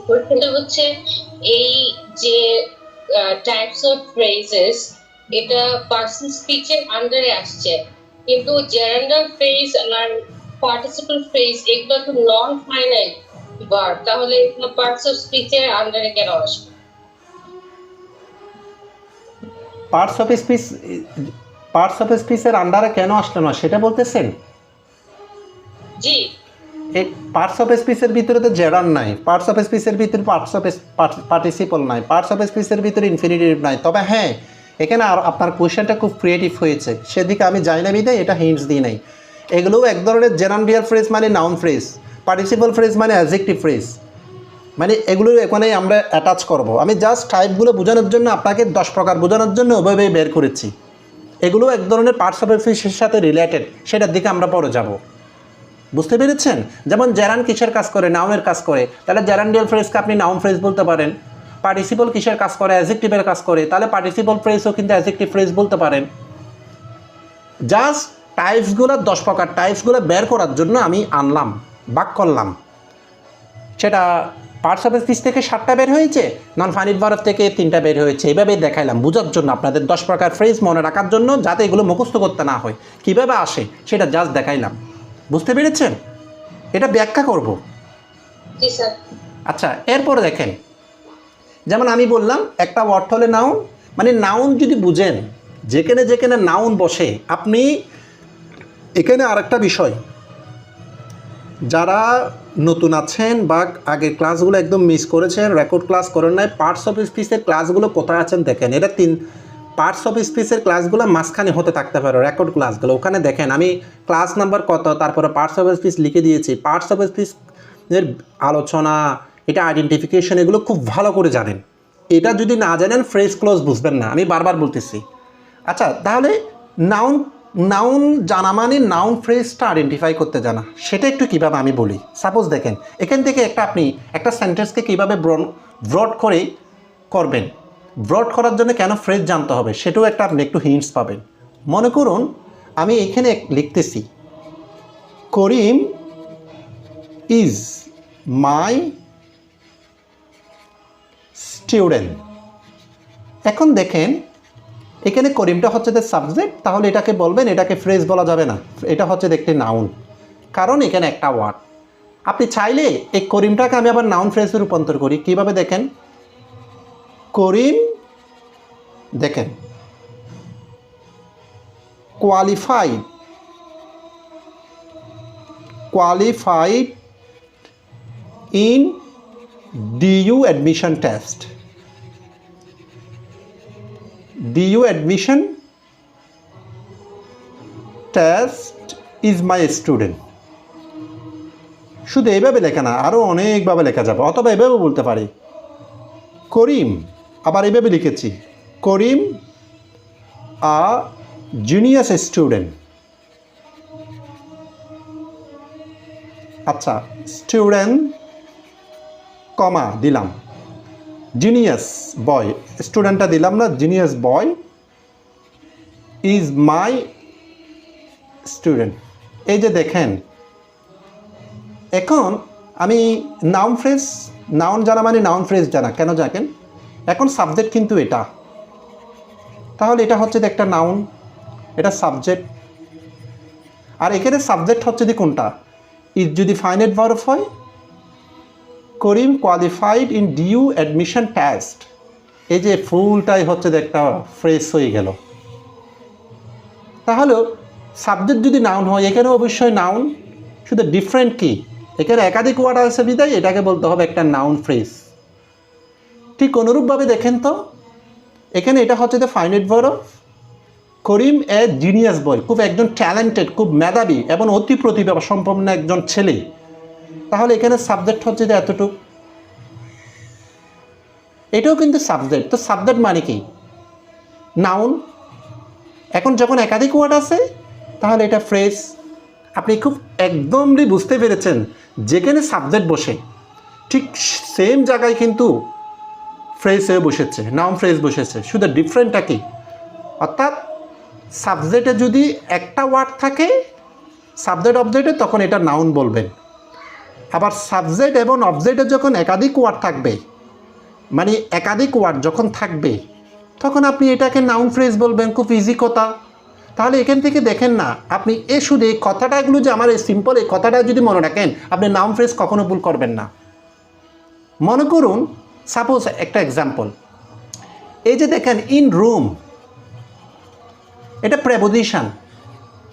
কোয়েশ্চেনটা হচ্ছে এই যে টাইপস অফ ফ্রেজেস, এটা পার্সন স্পিচের আন্ডারে আসছে, কিন্তু জেরান্ডাল ফ্রেজ আর পার্টিসিপল ফ্রেজ এগুলো তো নন ফাইনাইট ভার্ব, তাহলে এগুলো পার্টস অফ স্পিচের আন্ডারে কেন আসবে? পার্টস অফ স্পিচের আন্ডারে কেন আসলো না সেটা বলতেছেন? জি, এই পার্টস অফ স্পিচের ভিতরে তো জেরান নাই, পার্টস অফ স্পিচের ভিতরে পার্টস অফ পার্টিসিপল নাই, পার্টস অফ স্পিচের ভিতরে ইনফিনিটিভ নাই। তবে হ্যাঁ, এখানে আর আপনার কোয়েশ্চেনটা খুব ক্রিয়েটিভ হয়েছে, সেদিকে আমি যাই না বিদে এটা হিন্টস দিই নাই। এগুলোও এক ধরনের জেরান্ডিয়াল ফ্রেজ মানে নাউন ফ্রেজ, পার্টিসিপল ফ্রেজ মানে অ্যাডজেক্টিভ ফ্রেজ, মানে এগুলো এখানেই আমরা অ্যাটাচ করব। আমি জাস্ট টাইপগুলো বোঝানোর জন্য আপনাকে 10 প্রকার বোঝানোর জন্য ওভাবে বের করেছি। এগুলো এক ধরনের পার্টস অফ স্পিচের সাথে রিলেটেড, সেটার দিকে আমরা পরে যাব। বুঝতে পেরেছেন? যেমন জেরান কিসের কাজ করে? নাউনের কাজ করে, তাহলে জেরান্ডিয়াল ফ্রেজকে আপনি নাউন ফ্রেজ বলতে পারেন। পার্টিসিপল কিসের কাজ করে? অ্যাডজেক্টিভের কাজ করে, তাহলে পার্টিসিপল ফ্রেজও কিন্তু অ্যাডজেক্টিভ ফ্রেজ বলতে পারেন। জাস্ট টাইপসগুলো 10 প্রকার টাইপসগুলো বের করার জন্য আমি আনলাম, বাক করলাম। সেটা পার্টস অফ স্পিচ থেকে 7টা বের হয়েছে, নন ফাইনাইট ভার্ব থেকে 3টা বের হয়েছে। এইভাবেই দেখাইলাম বোঝার জন্য, আপনাদের 10 প্রকার ফ্রেজ মনে রাখার জন্য, যাতে এগুলো মুখস্থ করতে না হয়, কীভাবে আসে সেটা জাস্ট দেখাইলাম। বুঝতে পেরেছেন? এটা ব্যাখ্যা করব। জি স্যার। আচ্ছা, এরপরে দেখেন যেমন আমি বললাম একটা ওয়ার্ড হলে নাউন, মানে নাউন যদি বুঝেন যেখানে যেখানে নাউন বসে, আপনি এখানে আরেকটা বিষয়, যারা নতুন আছেন বা আগের ক্লাসগুলো একদম মিস করেছেন, রেকর্ড ক্লাস করেন নাই, পার্টস অফ স্পিচের ক্লাসগুলো কোথায় আছেন দেখেন। এটা পার্টস অফ স্পিচের ক্লাসগুলো মাঝখানে হতে থাকতে পারে রেকর্ড ক্লাসগুলো, ওখানে দেখেন আমি ক্লাস নাম্বার কত, তারপরে পার্টস অফ স্পিচ লিখে দিয়েছি। পার্টস অফ স্পিচের আলোচনা, এটা আইডেন্টিফিকেশন, এগুলো খুব ভালো করে জানেন। এটা যদি না জানেন ফ্রেজ ক্লোজ বুঝবেন না, আমি বারবার বলতেছি। আচ্ছা, তাহলে নাউন জানা মানে নাউন ফ্রেজটা আইডেন্টিফাই করতে জানা, সেটা একটু কীভাবে আমি বলি। সাপোজ দেখেন এখান থেকে আপনি একটা সেন্টেন্সকে কীভাবে ব্রড করে করবেন, ব্রড করার জন্য কেন ফ্রেজ জানতে হবে সেটাও আপনি একটু হিন্টস পাবেন। মনে করুন আমি এখানে লিখতেছি করিম ইজ মাই স্টুডেন্ট। এখন দেখেন এখানে করিমটা হচ্ছে যে সাবজেক্ট, তাহলে এটাকে বলবেন, এটাকে ফ্রেজ বলা যাবে না, এটা হচ্ছে একটি নাউন, কারণ এখানে একটা ওয়ার্ড। আপনি চাইলে এই করিমটাকে আমি আবার নাউন ফ্রেজে রূপান্তর করি। কিভাবে দেখেন, করিম দেখেন qualified in DU admission test. DU admission test is my student. শুধু এইভাবে লেখা না, আরও অনেকভাবে লেখা যাবে, অথবা এভাবে বলতে পারি করিম, আবার এইভাবে লিখেছি করিম আ জিনিয়াস স্টুডেন্ট। আচ্ছা, স্টুডেন্ট কমা দিলাম জিনিয়াস বয়, স্টুডেন্টটা দিলাম না, genius boy is my student. এই যে দেখেন, এখন আমি নাউন ফ্রেজ, নাউন জানা মানে নাউন ফ্রেজ জানা, কেন জানেন? এখন সাবজেক্ট কিন্তু এটা, তাহলে এটা হচ্ছে একটা নাউন, এটা সাবজেক্ট। আর এখানে সাবজেক্ট হচ্ছে কোনটা, ইজ যদি ফাইনাইট ভার্ব হয়, Karim qualified in due admission test, এই যে ফুলটাই হচ্ছে একটা ফ্রেজ হয়ে গেল। তাহলে সাবজেক্ট যদি নাউন হয়, এখানে অবশ্যই নাউন, শুধু ডিফারেন্ট কি, এখানে একাধিক ওয়ার্ড আছে বিদায় এটাকে বলতে হবে একটা নাউন ফ্রেজ। ঠিক অনুরূপভাবে দেখেন তো, এখানে এটা হচ্ছে the finite verb, Karim a genius boy, খুব একজন ট্যালেন্টেড, খুব মেধাবী এবং অতি প্রতিভা সম্পন্ন একজন ছেলে, তাহলে এখানে সাবজেক্ট হচ্ছে যে এতটুকু, এটাও কিন্তু সাবজেক্ট। তো সাবজেক্ট মানে কি, নাউন। এখন যখন একাধিক ওয়ার্ড আছে তাহলে এটা ফ্রেজ। আপনি খুব একদমই বুঝতে পেরেছেন, যেখানে সাবজেক্ট বসে ঠিক সেম জায়গায় কিন্তু ফ্রেজ হয়ে বসেছে, নাউন ফ্রেজ বসেছে, শুধু ডিফারেন্টটা কি, অর্থাৎ সাবজেক্টে যদি একটা ওয়ার্ড থাকে সাবজেক্ট অবজেক্টে, তখন এটা নাউন বলবেন। আবার সাবজেক্ট এবং অবজেক্টে যখন একাধিক ওয়ার্ড থাকবে, মানে একাধিক ওয়ার্ড যখন থাকবে, তখন আপনি এটাকে নাউন ফ্রেজ বলবেন। খুব ইজি কথা। তাহলে এখান থেকে দেখেন না, আপনি শুধু এই কথাটাগুলো যে আমার এই সিম্পল, এই কথাটা যদি মনে রাখেন, আপনি নাউন ফ্রেজ কখনো ভুল করবেন না। মনে করুন সাপোজ একটা এক্সাম্পল, এই যে দেখেন ইন রুম, এটা প্রেপোজিশন।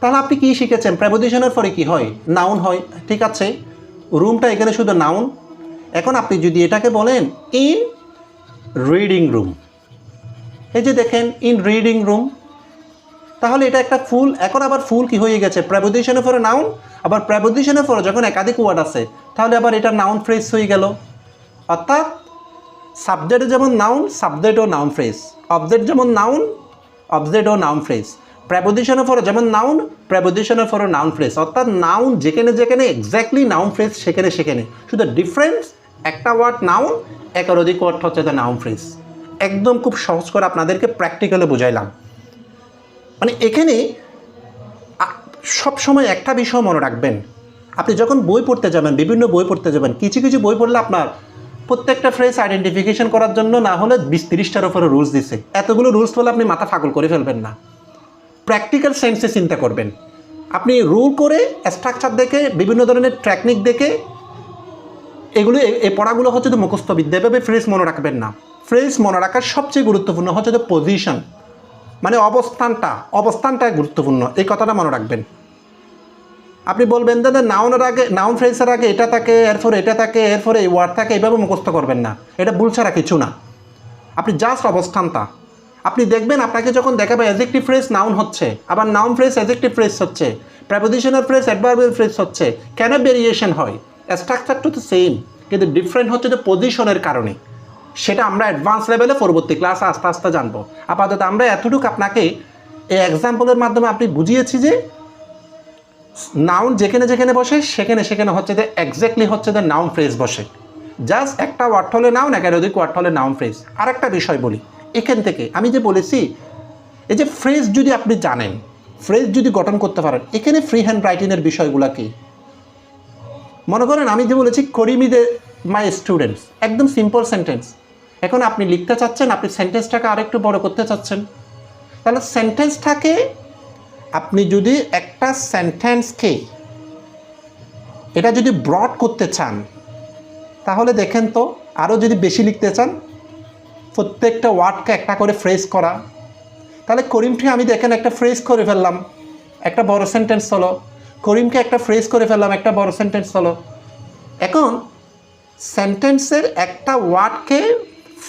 তাহলে আপনি কি শিখেছেন, প্রেপোজিশনের পরে কি হয়, নাউন হয়, ঠিক আছে। রুমটা এখানে শুধু নাউন। এখন আপনি যদি এটাকে বলেন ইন রিডিং রুম, এই যে দেখেন ইন রিডিং রুম, তাহলে এটা একটা ফুল। এখন আবার ফুল কি হয়ে গেছে, প্রেপোজিশনের পরে নাউন, আবার প্রেপোজিশনের পরে যখন একাধিক ওয়ার্ড আছে তাহলে আবার এটা নাউন ফ্রেজ হয়ে গেল। অর্থাৎ সাবজেক্টে যেমন নাউন, সাবজেক্টও নাউন ফ্রেজ, অবজেক্ট যেমন নাউন, অবজেক্টও নাউন ফ্রেজ, প্রেপোজিশনের পরে যেমন নাউন, প্রেপোজিশনের পরে নাউন ফ্রেজ। অর্থাৎ নাউন যেখানে যেখানে এক্স্যাক্টলি নাউন ফ্রেজ সেখানে সেখানে, শুধু ডিফারেন্স একটা ওয়ার্ড নাউন, একাধিক ওয়ার্ড হচ্ছে দ্য নাউন ফ্রেজ। একদম খুব সহজ করে আপনাদেরকে প্র্যাকটিক্যালে বুঝাইলাম। মানে এখানে সবসময় একটা বিষয় মনে রাখবেন, আপনি যখন বই পড়তে যাবেন, বিভিন্ন বই পড়তে যাবেন, কিছু কিছু বই পড়লে আপনার প্রত্যেকটা ফ্রেজ আইডেন্টিফিকেশন করার জন্য না হলে 20-30টার উপরে রুলস দিচ্ছে। এতগুলো রুলস বলে আপনি মাথা ফাগল করে ফেলবেন না, প্র্যাকটিক্যাল সেন্সে চিন্তা করবেন। আপনি রুল করে, স্ট্রাকচার দেখে, বিভিন্ন ধরনের টেকনিক দেখে, এগুলো এই পড়াগুলো হচ্ছে তো মুখস্থ বিদ্যা, এভাবে ফ্রেজ মনে রাখবেন না। ফ্রেজ মনে রাখার সবচেয়ে গুরুত্বপূর্ণ হচ্ছে যে পজিশন, মানে অবস্থানটা গুরুত্বপূর্ণ, এই কথাটা মনে রাখবেন। আপনি বলবেন দাদা নাউনের আগে, নাউন ফ্রেজের আগে এটা থাকে, এরপরে এটা থাকে, এরপরে এই ওয়ার্ড থাকে, এইভাবে মুখস্থ করবেন না, এটা ভুল ছাড়া কিছু না। আপনি জাস্ট অবস্থানটা আপনি দেখবেন, আপনাকে যখন দেখাবে অ্যাডজেক্টিভ ফ্রেজ নাউন হচ্ছে, আবার নাউন ফ্রেজ অ্যাডজেক্টিভ ফ্রেজ হচ্ছে, প্রেপোজিশনাল ফ্রেজ অ্যাডভার্বিয়াল ফ্রেজ হচ্ছে, কেন ভেরিয়েশন হয়? স্ট্রাকচার তো সেম, কিন্তু ডিফারেন্ট হচ্ছে যে পজিশনের কারণে। সেটা আমরা অ্যাডভান্স লেভেলে পরবর্তী ক্লাসে আস্তে আস্তে জানবো। আপাতত আমরা এতটুকু আপনাকে এই এক্সাম্পলের মাধ্যমে আপনি বুঝিয়েছি যে নাউন যেখানে যেখানে বসে সেখানে সেখানে হচ্ছে যে এক্স্যাক্টলি হচ্ছে যে নাউন ফ্রেজ বসে। জাস্ট একটা ওয়ার্ড হলে নাউন, একাধিক ওয়ার্ড হলে নাউন ফ্রেজ। আর একটা বিষয় বলি, এখান থেকে আমি যে বলেছি, এই যে ফ্রেজ যদি আপনি জানেন, ফ্রেজ যদি গঠন করতে পারেন, এখানে ফ্রি হ্যান্ড রাইটিংয়ের বিষয়গুলো কি? মনে করেন আমি যে বলেছি করিমি দে মাই স্টুডেন্টস, একদম সিম্পল সেন্টেন্স। এখন আপনি লিখতে চাচ্ছেন, আপনি সেন্টেন্সটাকে আরেকটু বড় করতে চাচ্ছেন, তাহলে সেন্টেন্সটাকে আপনি যদি একটা সেন্টেন্সকে এটা যদি ব্রড করতে চান, তাহলে দেখেন তো আরও যদি বেশি লিখতে চান, প্রত্যেকটা ওয়ার্ডকে একটা করে ফ্রেজ করা, তাহলে করিমকে আমি দেখেন একটা ফ্রেজ করে ফেললাম, একটা বড় সেন্টেন্স হলো। করিমকে একটা ফ্রেজ করে ফেললাম, একটা বড় সেন্টেন্স হলো। এখন সেন্টেন্সের একটা ওয়ার্ডকে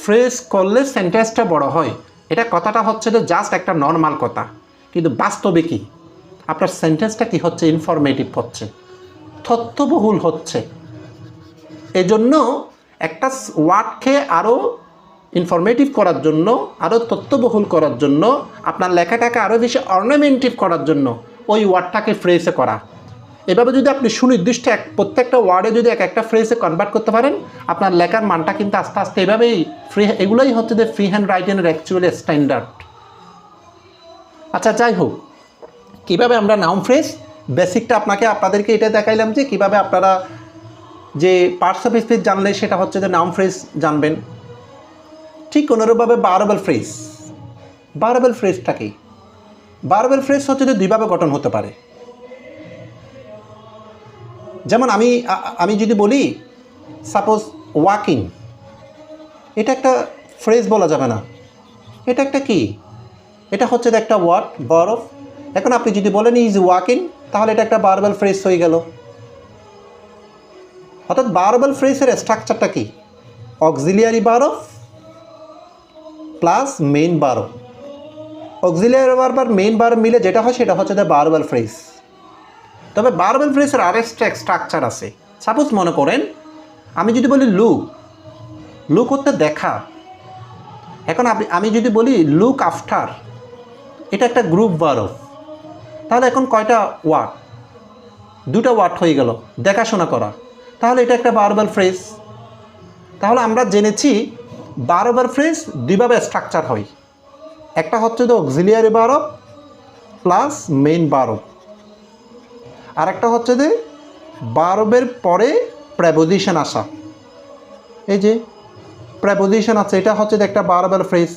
ফ্রেজ করলে সেন্টেন্সটা বড় হয়, এটা কথাটা হচ্ছে যে জাস্ট একটা নর্মাল কথা, কিন্তু বাস্তবে কি আপনার সেন্টেন্সটা কি হচ্ছে? ইনফরমেটিভ হচ্ছে, তথ্যবহুল হচ্ছে। এজন্য একটা ওয়ার্ডকে আরও ইনফরমেটিভ করার জন্য, আরও তথ্যবহুল করার জন্য, আপনার লেখাটাকে আরও বেশি অর্নামেন্টিভ করার জন্য ওই ওয়ার্ডটাকে ফ্রেজে করা। এভাবে যদি আপনি সুনির্দিষ্ট প্রত্যেকটা ওয়ার্ডে যদি এক একটা ফ্রেজে কনভার্ট করতে পারেন, আপনার লেখার মানটা কিন্তু আস্তে আস্তে এভাবেই এগুলোই হচ্ছে যে ফ্রি হ্যান্ড রাইটিংয়ের অ্যাকচুয়ালি স্ট্যান্ডার্ড। আচ্ছা, যাই হোক, কীভাবে আমরা নাউন ফ্রেজ বেসিকটা আপনাদেরকে এটা দেখাইলাম যে কীভাবে আপনারা যে পার্টস অফ স্পিচ জানলে সেটা হচ্ছে যে নাউন ফ্রেজ জানবেন। ঠিক অনুরূপভাবে বারবেল ফ্রেজটা কি? বারবেল ফ্রেজ হচ্ছে যে দুইভাবে গঠন হতে পারে। যেমন আমি যদি বলি সাপোজ ওয়াকিং, এটা একটা ফ্রেজ বলা যাবে না, এটা একটা কি? এটা হচ্ছে যে একটা ওয়ার্ড, ভার্ব। এখন আপনি যদি বলেন ইজ ওয়াকিং, তাহলে এটা একটা বারবেল ফ্রেজ হয়ে গেল। অর্থাৎ বারবেল ফ্রেজের স্ট্রাকচারটা কি? Auxiliary verb plus main verb. Auxiliary verb আর মেইন ভার্ব মিলে যেটা হয় সেটা হচ্ছে দ্য বারবেল ফ্রেজ। তবে বারবেল ফ্রেজের আরেকটা স্ট্রাকচার আছে। সাপোজ মনে করেন আমি যদি বলি লুক হতে দেখা। এখন আমি যদি বলি লুক আফটার, এটা একটা গ্রুপ ভার্ব, তাহলে এখন কয়টা ওয়ার্ড? দুটো ওয়ার্ড হয়ে গেল, দেখাশোনা করা, তাহলে এটা একটা বারবেল ফ্রেজ। তাহলে আমরা জেনেছি বারবেল ফ্রেজ দুইভাবে স্ট্রাকচার হয়, একটা হচ্ছে যে auxiliary verb plus main verb, আর একটা হচ্ছে যে ভার্বের পরে প্রেপোজিশন আসা। এই যে প্রেপোজিশন আছে, এটা হচ্ছে যে একটা বারবেল ফ্রেজ।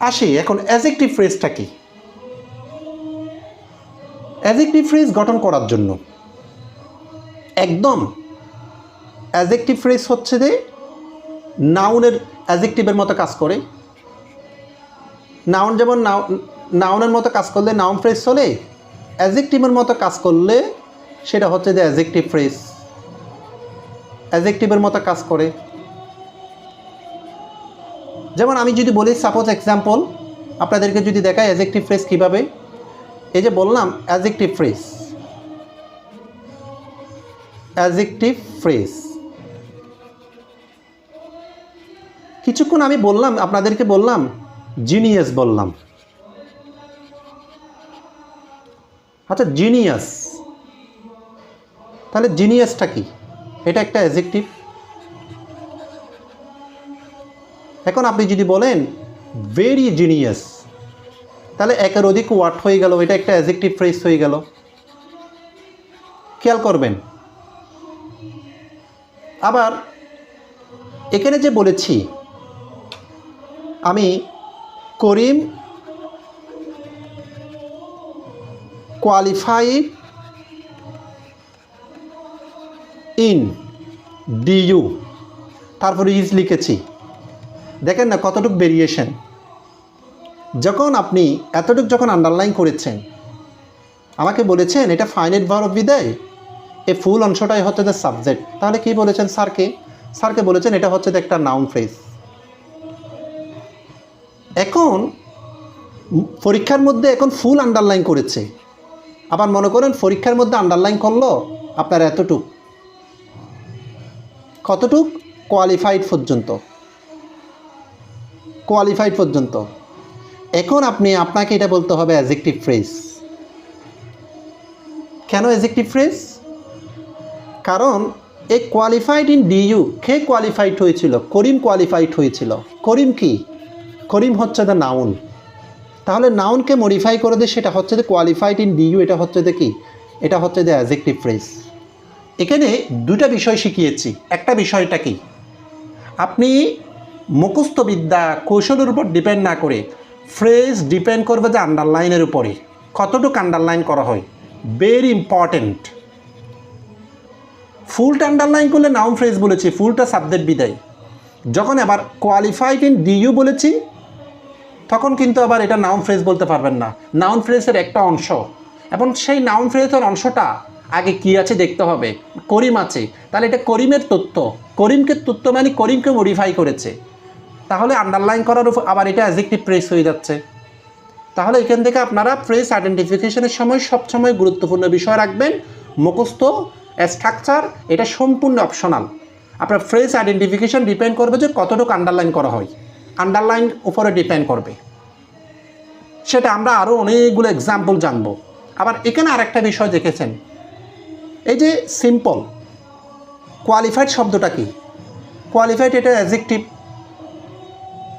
আসি এখন অ্যাডজেক্টিভ ফ্রেজটা কি? অ্যাডজেক্টিভ ফ্রেজ গঠন করার জন্য একদম অ্যাডজেক্টিভ ফ্রেজ হচ্ছে যে নাউনের অ্যাডজেক্টিভের মতো কাজ করে। নাউন যেমন নাউনের মতো কাজ করলে নাউন ফ্রেজ চলে, অ্যাডজেক্টিভের মতো কাজ করলে সেটা হচ্ছে যে অ্যাডজেক্টিভ ফ্রেজ, অ্যাডজেক্টিভের মতো কাজ করে। যেমন আমি যদি বলি সাপোজ এক্সাম্পল আপনাদেরকে যদি দেখায় অ্যাডজেক্টিভ ফ্রেজ কীভাবে, এই যে বললাম অ্যাডজেক্টিভ ফ্রেজ, অ্যাডজেক্টিভ ফ্রেজ কিছুক্ষণ আমি বললাম, আপনাদেরকে বললাম জিনিয়াস বললাম। আচ্ছা জিনিয়াস, তাহলে জিনিয়াসটা কি? এটা একটা অ্যাডজেক্টিভ। এখন আপনি যদি বলেন ভেরি জিনিয়াস, তাহলে একের অধিক ওয়ার্ড হয়ে গেল, এটা একটা অ্যাডজেক্টিভ ফ্রেজ হয়ে গেল। খেয়াল করবেন। আবার এখানে যে বলেছি আমি করিম কোয়ালিফাইড ইন ডিইউ, তারপরে ইজ লিখেছি, দেখেন না কতটুকু ভেরিয়েশন। যখন আপনি এতটুকু যখন আন্ডারলাইন করেছেন, আমাকে বলেছেন এটা ফাইনাইট ভার্ব বিদায় এই ফুল অংশটাই হচ্ছে যে সাবজেক্ট, তাহলে কি বলেছেন স্যারকে বলেছেন এটা হচ্ছে যে একটা নাউন ফ্রেজ। এখন পরীক্ষার মধ্যে এখন ফুল আন্ডারলাইন করেছে, আবার মনে করেন পরীক্ষার মধ্যে আন্ডারলাইন করলো আপনার এতটুক, কতটুক? কোয়ালিফাইড পর্যন্ত। এখন আপনাকে এটা বলতে হবে অ্যাডজেক্টিভ ফ্রেজ। কেন অ্যাডজেক্টিভ ফ্রেজ? কারণ এই qualified in DU, K qualified হয়েছিল? করিম কোয়ালিফাইড হয়েছিল। করিম কি? করিম হচ্ছে দ্য নাউন। তাহলে নাউনকে মডিফাই করে দিয়ে সেটা হচ্ছে যে কোয়ালিফাইড ইন ডিইউ, এটা হচ্ছে যে কি? এটা হচ্ছে দ্য অ্যাডজেক্টিভ ফ্রেজ। এখানে দুটা বিষয় শিখিয়েছি। একটা বিষয়টা কি, আপনি মুখস্থ বিদ্যা কৌশলের উপর ডিপেন্ড না করে ফ্রেজ ডিপেন্ড করবে যে আন্ডারলাইনের উপরে, কতটুকু আন্ডারলাইন করা হয়, ভেরি ইম্পর্টেন্ট। ফুলটা আন্ডারলাইন করলে নাউন ফ্রেজ বলেছি, ফুলটা সাবজেক্ট বিদায়। যখন আবার কোয়ালিফাইড ইন ডিইউ বলেছি তখন কিন্তু আবার এটা নাউন ফ্রেজ বলতে পারবেন না, নাউন ফ্রেজের একটা অংশ। এবং সেই নাউন ফ্রেজের অংশটা আগে কি আছে দেখতে হবে। করিম আছে, তাহলে এটা করিমের তথ্য, করিমকে তথ্য মানে করিমকে মডিফাই করেছে, তাহলে আন্ডারলাইন করার উপর আবার এটা অ্যাডজেক্টিভ ফ্রেজ হয়ে যাচ্ছে। তাহলে এখান থেকে আপনারা ফ্রেজ আইডেন্টিফিকেশনের সময় সবসময় গুরুত্বপূর্ণ বিষয় রাখবেন, মুখস্থ স্ট্রাকচার এটা সম্পূর্ণ অপশনাল। আপনার ফ্রেজ আইডেন্টিফিকেশন ডিপেন্ড করবে যে কতটুকু আন্ডারলাইন করা হয়, আন্ডারলাইন উপরে ডিপেন্ড করবে। সেটা আমরা আরও অনেকগুলো এক্সাম্পল জানবো। আবার এখানে আরেকটা বিষয় দেখেছেন, এই যে সিম্পল কোয়ালিফাইড শব্দটা কি? কোয়ালিফাইড এটা অ্যাডজেক্টিভ।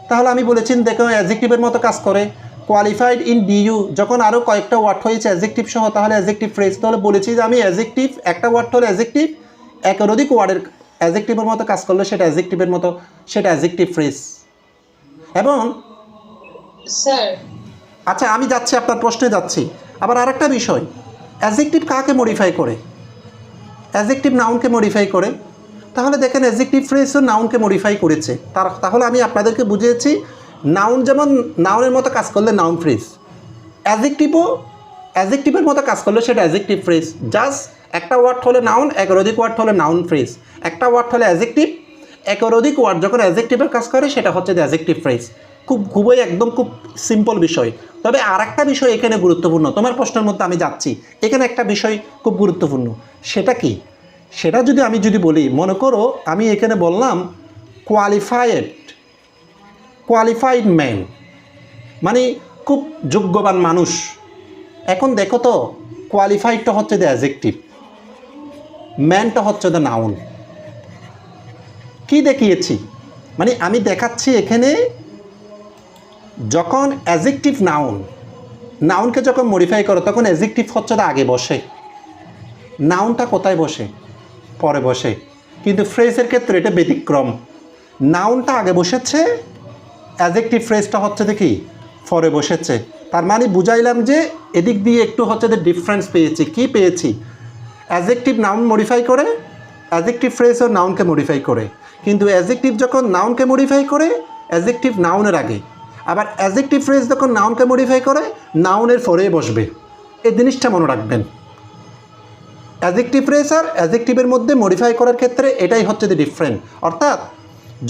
তাহলে আমি বলেছি দেখো অ্যাডজেক্টিভের মতো কাজ করে। কোয়ালিফাইড ইন ডিইউ যখন আরও কয়েকটা ওয়ার্ড হয়েছে অ্যাডজেক্টিভ সহ, তাহলে অ্যাডজেক্টিভ ফ্রেজ। তাহলে বলেছি যে আমি অ্যাডজেক্টিভ, একটা ওয়ার্ড হলে অ্যাডজেক্টিভ, একের অধিক ওয়ার্ডের অ্যাডজেক্টিভের মতো কাজ করলে সেটা অ্যাডজেক্টিভের মতো, সেটা অ্যাডজেক্টিভ ফ্রেজ। এবং স্যার, আচ্ছা আমি যাচ্ছি, আপনার প্রশ্নে যাচ্ছি। আবার আরেকটা বিষয়, অ্যাডজেক্টিভ কাকে মডিফাই করে? অ্যাডজেক্টিভ নাউনকে মডিফাই করে। তাহলে দেখেন অ্যাডজেক্টিভ ফ্রেজও নাউনকে মডিফাই করেছে। তাহলে আমি আপনাদেরকে বুঝিয়েছি নাউন যেমন নাউনের মতো কাজ করলে নাউন ফ্রেজ, অ্যাডজেক্টিভের মতো কাজ করলে সেটা অ্যাডজেক্টিভ ফ্রেজ। জাস্ট একটা ওয়ার্ড হলে নাউন, একের অধিক ওয়ার্ড হলে নাউন ফ্রেজ। একটা ওয়ার্ড হলে অ্যাডজেক্টিভ, একের অধিক ওয়ার্ড যখন অ্যাডজেক্টিভের কাজ করে সেটা হচ্ছে দ্য অ্যাডজেক্টিভ ফ্রেজ। খুবই একদম খুব সিম্পল বিষয়। তবে আর একটা বিষয় এখানে গুরুত্বপূর্ণ, তোমার প্রশ্নের মধ্যে আমি যাচ্ছি, এখানে একটা বিষয় খুব গুরুত্বপূর্ণ। সেটা কি? সেটা আমি যদি বলি, মনে করো আমি এখানে বললাম কোয়ালিফাইড ম্যান, মানে খুব যোগ্যবান মানুষ। এখন দেখো তো কোয়ালিফাইডটা হচ্ছে দ্য অ্যাডজেক্টিভ, ম্যানটা হচ্ছে দ্য নাউন। কি দেখিয়েছি? মানে আমি দেখাচ্ছি এখানে যখন অ্যাডজেক্টিভ নাউনকে যখন মডিফাই করো তখন অ্যাডজেক্টিভ হচ্ছে দ্য আগে বসে, নাউনটা কোথায় বসে? পরে বসে। কিন্তু ফ্রেজের ক্ষেত্রে এটা ব্যতিক্রম, নাউনটা আগে বসেছে, অ্যাডজেক্টিভ ফ্রেজটা হচ্ছে দেখি পরে বসেছে। তার মানে বুঝাইলাম যে এদিক দিয়ে একটু হচ্ছে যে ডিফারেন্স পেয়েছি। কি পেয়েছি? অ্যাডজেক্টিভ নাউন মডিফাই করে, অ্যাডজেক্টিভ ফ্রেজও নাউনকে মডিফাই করে। কিন্তু অ্যাডজেক্টিভ যখন নাউনকে মডিফাই করে, অ্যাডজেক্টিভ নাউনের আগে, আবার অ্যাডজেক্টিভ ফ্রেজ যখন নাউনকে মডিফাই করে, নাউনের পরে বসবে। এই জিনিসটা মনে রাখবেন। অ্যাডজেক্টিভ ফ্রেজ আর অ্যাডজেক্টিভের মধ্যে মডিফাই করার ক্ষেত্রে এটাই হচ্ছে যে ডিফারেন্ট। অর্থাৎ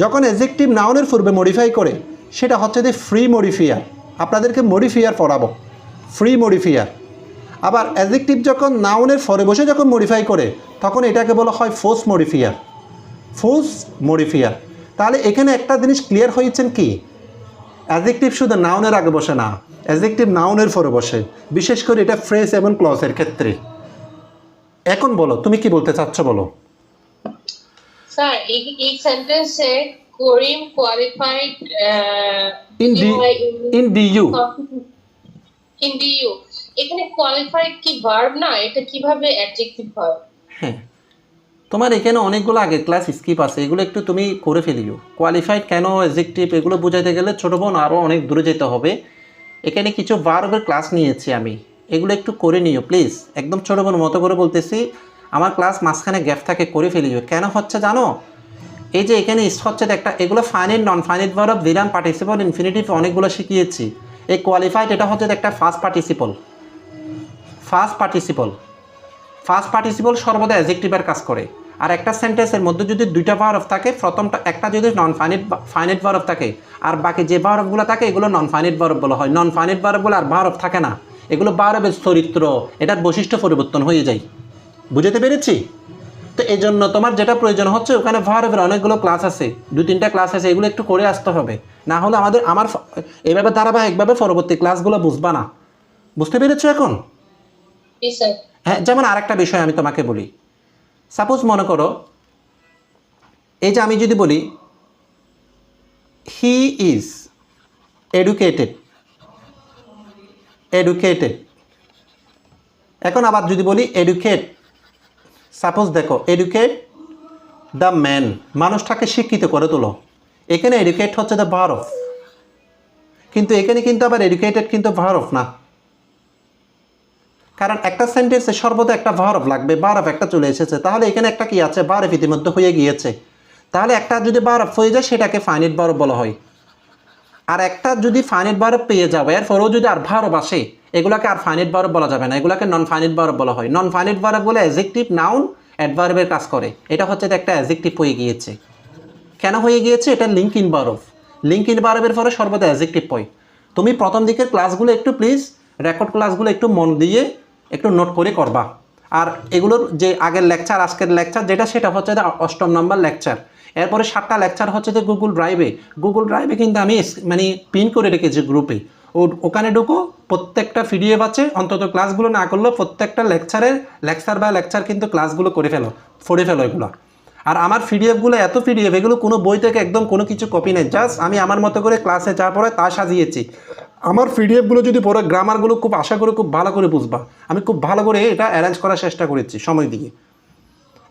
যখন অ্যাডজেক্টিভ নাউনের পূর্বে মডিফাই করে সেটা হচ্ছে যে ফ্রি মডিফায়ার। আপনাদেরকে মডিফায়ার পড়াবো, ফ্রি মডিফায়ার। আবার অ্যাডজেক্টিভ যখন নাউনের পরে বসে যখন মডিফাই করে তখন এটাকে বলা হয় ফোর্স মডিফায়ার। তাহলে এখানে একটা জিনিস ক্লিয়ার হয়েছেন কি, অ্যাডজেক্টিভ শুধু নাউনের আগে বসে না, অ্যাডজেক্টিভ নাউনের পরে বসে, বিশেষ করে এটা ফ্রেজ এবং ক্লজের ক্ষেত্রে। এখন বলো তুমি কি বলতে চাচ্ছ, বলো। স্যার এই সেন্টেন্সে করিম কোয়ালিফাইড ইন ডিইউ, এখানে কোয়ালিফাইড কি ভার্ব না? এটা কিভাবে অ্যাডজেক্টিভ হয়? হ্যাঁ, তোমার এখানে অনেকগুলো আগের ক্লাস স্কিপ আছে, এগুলো একটু তুমি করে ফেলিও। কোয়ালিফাইড কেন অ্যাডজেক্টিভ এগুলো বোঝাইতে গেলে ছোটো বোন আরও অনেক দূরে যেতে হবে। এখানে কিছু ভার্বের ক্লাস নিয়েছি আমি, এগুলো একটু করে নিও প্লিজ। একদম ছোটো বোন মতো করে বলতেছি, আমার ক্লাস মাঝখানে গ্যাপ থাকে, করে ফেলিও। কেন হচ্ছে জানো? এই যে এখানে ইস হচ্ছে একটা, এগুলো finite non finite verb, ভিরাম, participle, infinitive অনেকগুলো শিখিয়েছি। এই কোয়ালিফাইড এটা হচ্ছে একটা ফার্স্ট পার্টিসিপল। ফার্স্ট পার্টিসিপল সর্বদা অ্যাডজেক্টিভের কাজ করে। আর একটা সেন্টেন্সের মধ্যে যদি দুইটা ভার্ব থাকে, প্রথমটা একটা যদি নন ফাইনাইট ভার্ব থাকে, আর বাকি যে ভার্বগুলো থাকে এগুলো নন ফাইনাইট ভার্ব বলা হয়। নন ফাইনাইট ভার্বগুলো আর ভার্ব থাকে না, এগুলো ভার্বের চরিত্র, এটার বৈশিষ্ট্য পরিবর্তন হয়ে যায়। বুঝতে পেরেছি? তো এই জন্য তোমার যেটা প্রয়োজন হচ্ছে, ওখানে ভার্বের অনেকগুলো ক্লাস আছে, 2-3টা ক্লাস আছে, এগুলো একটু করে আসতে হবে। না হলে আমার এইভাবে ধারাবাহিকভাবে পরবর্তী ক্লাসগুলো বুঝবা না। বুঝতে পেরেছো এখন? জি স্যার। হ্যাঁ, যেমন আরেকটা বিষয় আমি তোমাকে বলি। সাপোজ মনে করো, এই যে আমি যদি বলি হি ইজ এডুকেটেড, এখন আবার যদি বলি এডুকেট, সাপোজ দেখো এডুকেট দ্য ম্যান, মানুষটাকে শিক্ষিত করে তোলো। এখানে এডুকেট হচ্ছে দ্য ভার্ব, কিন্তু এখানে কিন্তু আবার এডুকেটেড কিন্তু ভার্ব না, কারণ একটা সেন্টেন্সে সর্বদা একটা ভার্ব লাগবে, ভার্ব একটা চলে এসেছে, তাহলে এখানে একটা কি আছে, ভার্ব ইতিমধ্যে হয়ে গিয়েছে। তাহলে একটা যদি ভার্ব হয়ে যায় সেটাকে ফাইনাইট ভার্ব বলা হয়। আর একটা যদি ফাইনাইট ভার্ব পেয়ে যাবে, এরপরেও যদি আর ভার্ব আসে, এগুলোকে আর ফাইনাইট ভার্ব বলা যাবে না, এগুলোকে নন ফাইনাইট ভার্ব বলা হয়। নন ফাইনাইট ভার্ব বলে অ্যাডজেক্টিভ, নাউন, অ্যাডভার্বের কাজ করে। এটা হচ্ছে একটা অ্যাডজেক্টিভ হয়ে গিয়েছে। কেন হয়ে গিয়েছে? এটা link in verb. Link in ভার্বের পরে সর্বদা অ্যাডজেক্টিভ হয়। তুমি প্রথম দিকের ক্লাসগুলো একটু প্লিজ, রেকর্ড ক্লাসগুলো একটু মন দিয়ে একটু নোট করে করবা। আর এগুলোর যে আগের লেকচার, আজকের লেকচার যেটা, সেটা হচ্ছে 8ম নম্বর লেকচার। এরপরে 7টা লেকচার হচ্ছে যে গুগল ড্রাইভে কিন্তু আমি মানে পিন করে রেখেছি গ্রুপে। ওখানে ঢুকো, প্রত্যেকটা পিডিএফ আছে, অন্তত ক্লাসগুলো না করলেও প্রত্যেকটা লেকচার কিন্তু ক্লাসগুলো পড়ে ফেলো এগুলো। আর আমার পিডিএফগুলো এত পিডিএফ, এগুলো কোনো বই থেকে একদম কোনো কিছু কপি নেই, জাস্ট আমি আমার মতো করে ক্লাসে যা পড়ে তা সাজিয়েছি। আমার পিডিএফগুলো যদি পড়ে, গ্রামারগুলো খুব আশা করে খুব ভালো করে বুঝবা। আমি খুব ভালো করে এটা অ্যারেঞ্জ করার চেষ্টা করেছি সময় দিয়ে।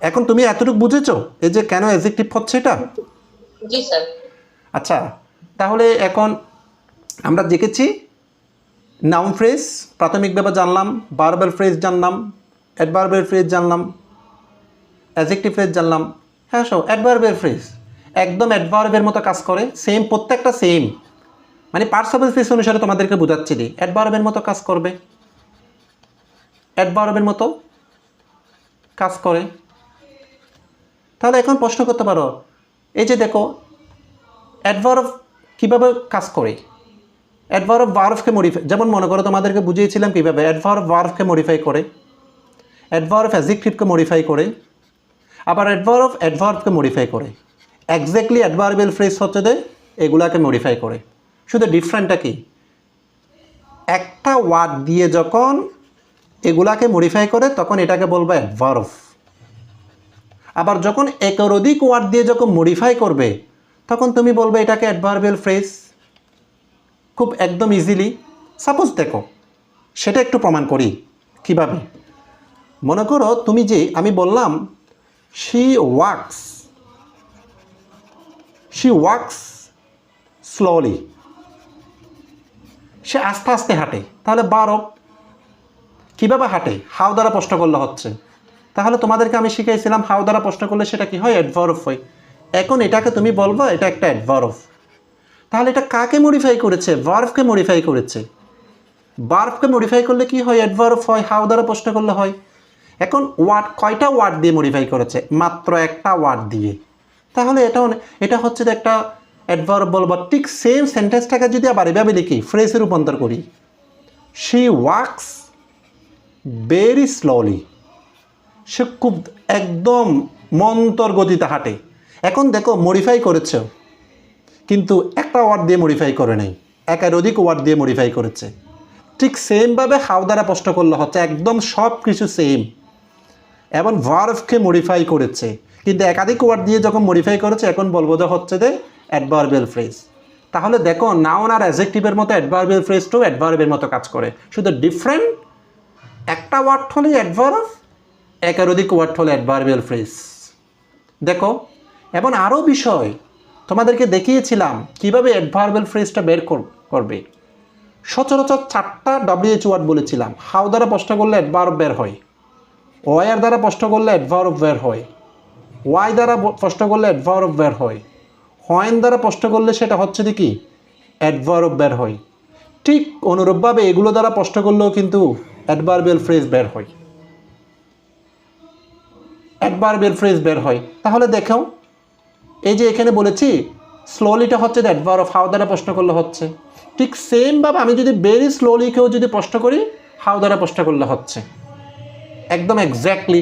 এখন তুমি এতটুকু বুঝেছো এই যে কেন অ্যাডজেক্টিভ হচ্ছে এটা? জি স্যার। আচ্ছা, তাহলে এখন আমরা দেখেছি নাউন ফ্রেজ প্রাথমিকভাবে জানলাম, ভার্বাল ফ্রেজ জানলাম, অ্যাডভার্বের ফ্রেজ জানলাম, অ্যাডজেক্টিভ ফ্রেজ জানলাম। হ্যাঁ, অ্যাডভার্বের ফ্রেজ একদম অ্যাডভার্বের মতো কাজ করে, সেম, প্রত্যেকটা সেম, মানে পার্টস অফ স্পিচ অনুসারে তোমাদেরকে বোঝাচ্ছি দিই, অ্যাডভার্বের মতো কাজ করবে, অ্যাডভার্বের মতো কাজ করে। তাহলে এখন প্রশ্ন করতে পারো, এই যে দেখো অ্যাডভার্ব কীভাবে কাজ করে। অ্যাডভার্ব ভার্বকে মডিফাই, যেমন মনে করো তোমাদেরকে বুঝিয়েছিলাম কীভাবে অ্যাডভার্ব ভার্বকে মডিফাই করে, অ্যাডভার্ব অ্যাডজেক্টিভকে মডিফাই করে, আবার অ্যাডভার্বকে মডিফাই করে। এক্স্যাক্টলি অ্যাডভার্বিয়াল ফ্রেজ হচ্ছে যে এগুলাকে মডিফাই করে। শুধু ডিফারেন্টটা কি, একটা ওয়ার্ড দিয়ে যখন এগুলাকে মডিফাই করে তখন এটাকে বলবো অ্যাডভার্ব। আবার যখন একের অধিক ওয়ার্ড দিয়ে যখন মডিফাই করবে তখন তুমি বলবে এটাকে অ্যাডভার্বিয়াল ফ্রেজ, খুব একদম ইজিলি। সাপোজ দেখো, সেটা একটু প্রমাণ করি কিভাবে। মনে করো তুমি যে আমি বললাম শি ওয়াক্স স্লোলি, সে আস্তে আস্তে হাঁটে, তাহলে ভার্ব কীভাবে হাঁটে, হাউ দ্বারা প্রশ্ন করলে হচ্ছে। তাহলে তোমাদেরকে আমি শিখাইছিলাম হাউ দ্বারা প্রশ্ন করলে সেটা কি হয়, অ্যাডভার্ব হয়। এখন এটাকে তুমি বলবো এটা একটা অ্যাডভার্ব। তাহলে এটা কাকে মডিফাই করেছে? ভার্বকে মডিফাই করেছে। ভার্বকে মডিফাই করলে কি হয়, অ্যাডভার্ব হয়, হাউ দ্বারা প্রশ্ন করলে হয়। এখন কয়টা ওয়ার্ড দিয়ে মডিফাই করেছে? মাত্র একটা ওয়ার্ড দিয়ে। তাহলে এটা হচ্ছে একটা অ্যাডভার্ব বলবো। ঠিক সেম সেন্টেন্সটাকে যদি আবার এভাবে লিখি, ফ্রেজে রূপান্তর করি, শি ওয়াক্স ভেরি স্লোলি, সে খুব একদম মন্তর গতিতে হাঁটে। এখন দেখো মডিফাই করেছে, কিন্তু একটা ওয়ার্ড দিয়ে মডিফাই করে নাই, একের অধিক ওয়ার্ড দিয়ে মডিফাই করেছে। ঠিক সেমভাবে হাউ দ্বারা প্রশ্ন করলে হচ্ছে, একদম সব কিছু সেম। এবং ভার্বকে মডিফাই করেছে, কিন্তু একাধিক ওয়ার্ড দিয়ে যখন মডিফাই করেছে এখন বলবো যে হচ্ছে যে অ্যাডভার্বিয়াল ফ্রেজ। তাহলে দেখো নাউন আর অ্যাডজেক্টিভের মতো অ্যাডভার্বিয়াল ফ্রেজটাও অ্যাডভার্বের মতো কাজ করে, শুধু ডিফারেন্ট, একটা ওয়ার্ড হলে অ্যাডভার্ব, একের অধিক ওয়ার্ড হলে অ্যাডভার্বিয়াল ফ্রেজ। দেখো, এবং আরও বিষয় তোমাদেরকে দেখিয়েছিলাম কীভাবে অ্যাডভার্বিয়াল ফ্রেজটা বের করবে। সচরাচর 4টা WH ওয়ার্ড বলেছিলাম। হাউ দ্বারা প্রশ্ন করলে অ্যাডভার্ব বের হয়, ওয়ার দ্বারা প্রশ্ন করলে অ্যাডভার্ব বের হয়, ওয়াই দ্বারা প্রশ্ন করলে অ্যাডভার্ব বের হয়, হোয়েন দ্বারা প্রশ্ন করলে সেটা হচ্ছে কি অ্যাডভার্ব বের হয়। ঠিক অনুরূপভাবে এগুলো দ্বারা প্রশ্ন করলেও কিন্তু অ্যাডভার্বিয়াল ফ্রেজ বের হয়, অ্যাডভার্বিয়াল ফ্রেজ বের হয়। তাহলে দেখো এই যে এখানে বলেছি স্লোলিটা হচ্ছে অ্যাডভার্ব, হাউ দ্বারা প্রশ্ন করলে হচ্ছে। ঠিক সেমভাবে আমি যদি ভেরি স্লোলিকেও যদি প্রশ্ন করি হাউ দ্বারা প্রশ্ন করলে হচ্ছে, একদম এক্স্যাক্টলি।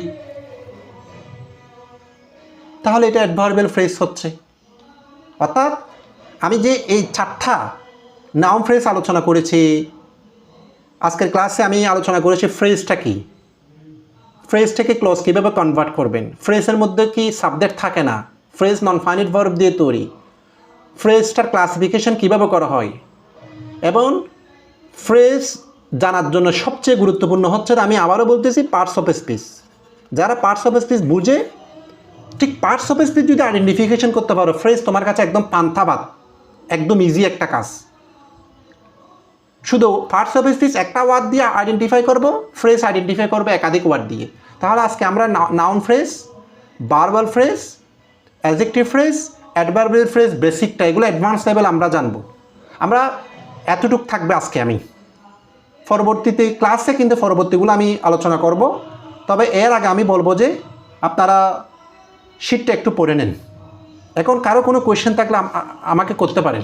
তাহলে এটা অ্যাডভার্বিয়াল ফ্রেজ হচ্ছে। অর্থাৎ আমি যে এই 4টা নাউন ফ্রেজ আলোচনা করেছি আজকের ক্লাসে, আমি আলোচনা করেছি ফ্রেজটা কি, ফ্রেজটাকে ক্লজ কীভাবে কনভার্ট করবেন, ফ্রেজের মধ্যে কি সাবজেক্ট থাকে না, ফ্রেজ নন ফাইনাইট ভার্ব দিয়ে তৈরি, ফ্রেজটার ক্লাসিফিকেশন কীভাবে করা হয়, এবং ফ্রেজ জানার জন্য সবচেয়ে গুরুত্বপূর্ণ হচ্ছে, আমি আবারও বলতেছি, পার্টস অফ স্পিচ। যারা পার্টস অফ স্পিচ বুঝে, ঠিক পার্টস অফ স্পিচ যদি আইডেন্টিফিকেশন করতে পারো, ফ্রেজ তোমার কাছে একদম পান্থাবাদ, একদম ইজি একটা কাজ। শুধু পার্টস অফ স্পিচ একটা ওয়ার্ড দিয়ে আইডেন্টিফাই করবো, ফ্রেজ আইডেন্টিফাই করবে একাধিক ওয়ার্ড দিয়ে। তাহলে আজকে আমরা noun phrase, verbal phrase, adjective phrase, adverbial phrase, বেসিকটা, এগুলো অ্যাডভান্স লেভেল আমরা জানবো। আমরা এতটুক থাকবে আজকে। আমি পরবর্তীতে ক্লাসে কিন্তু পরবর্তীগুলো আমি আলোচনা করব। তবে এর আগে আমি বলবো যে আপনারা শিটটা একটু পড়ে নেন। এখন কারো কোনো কোয়েশ্চেন থাকলে আমাকে করতে পারেন।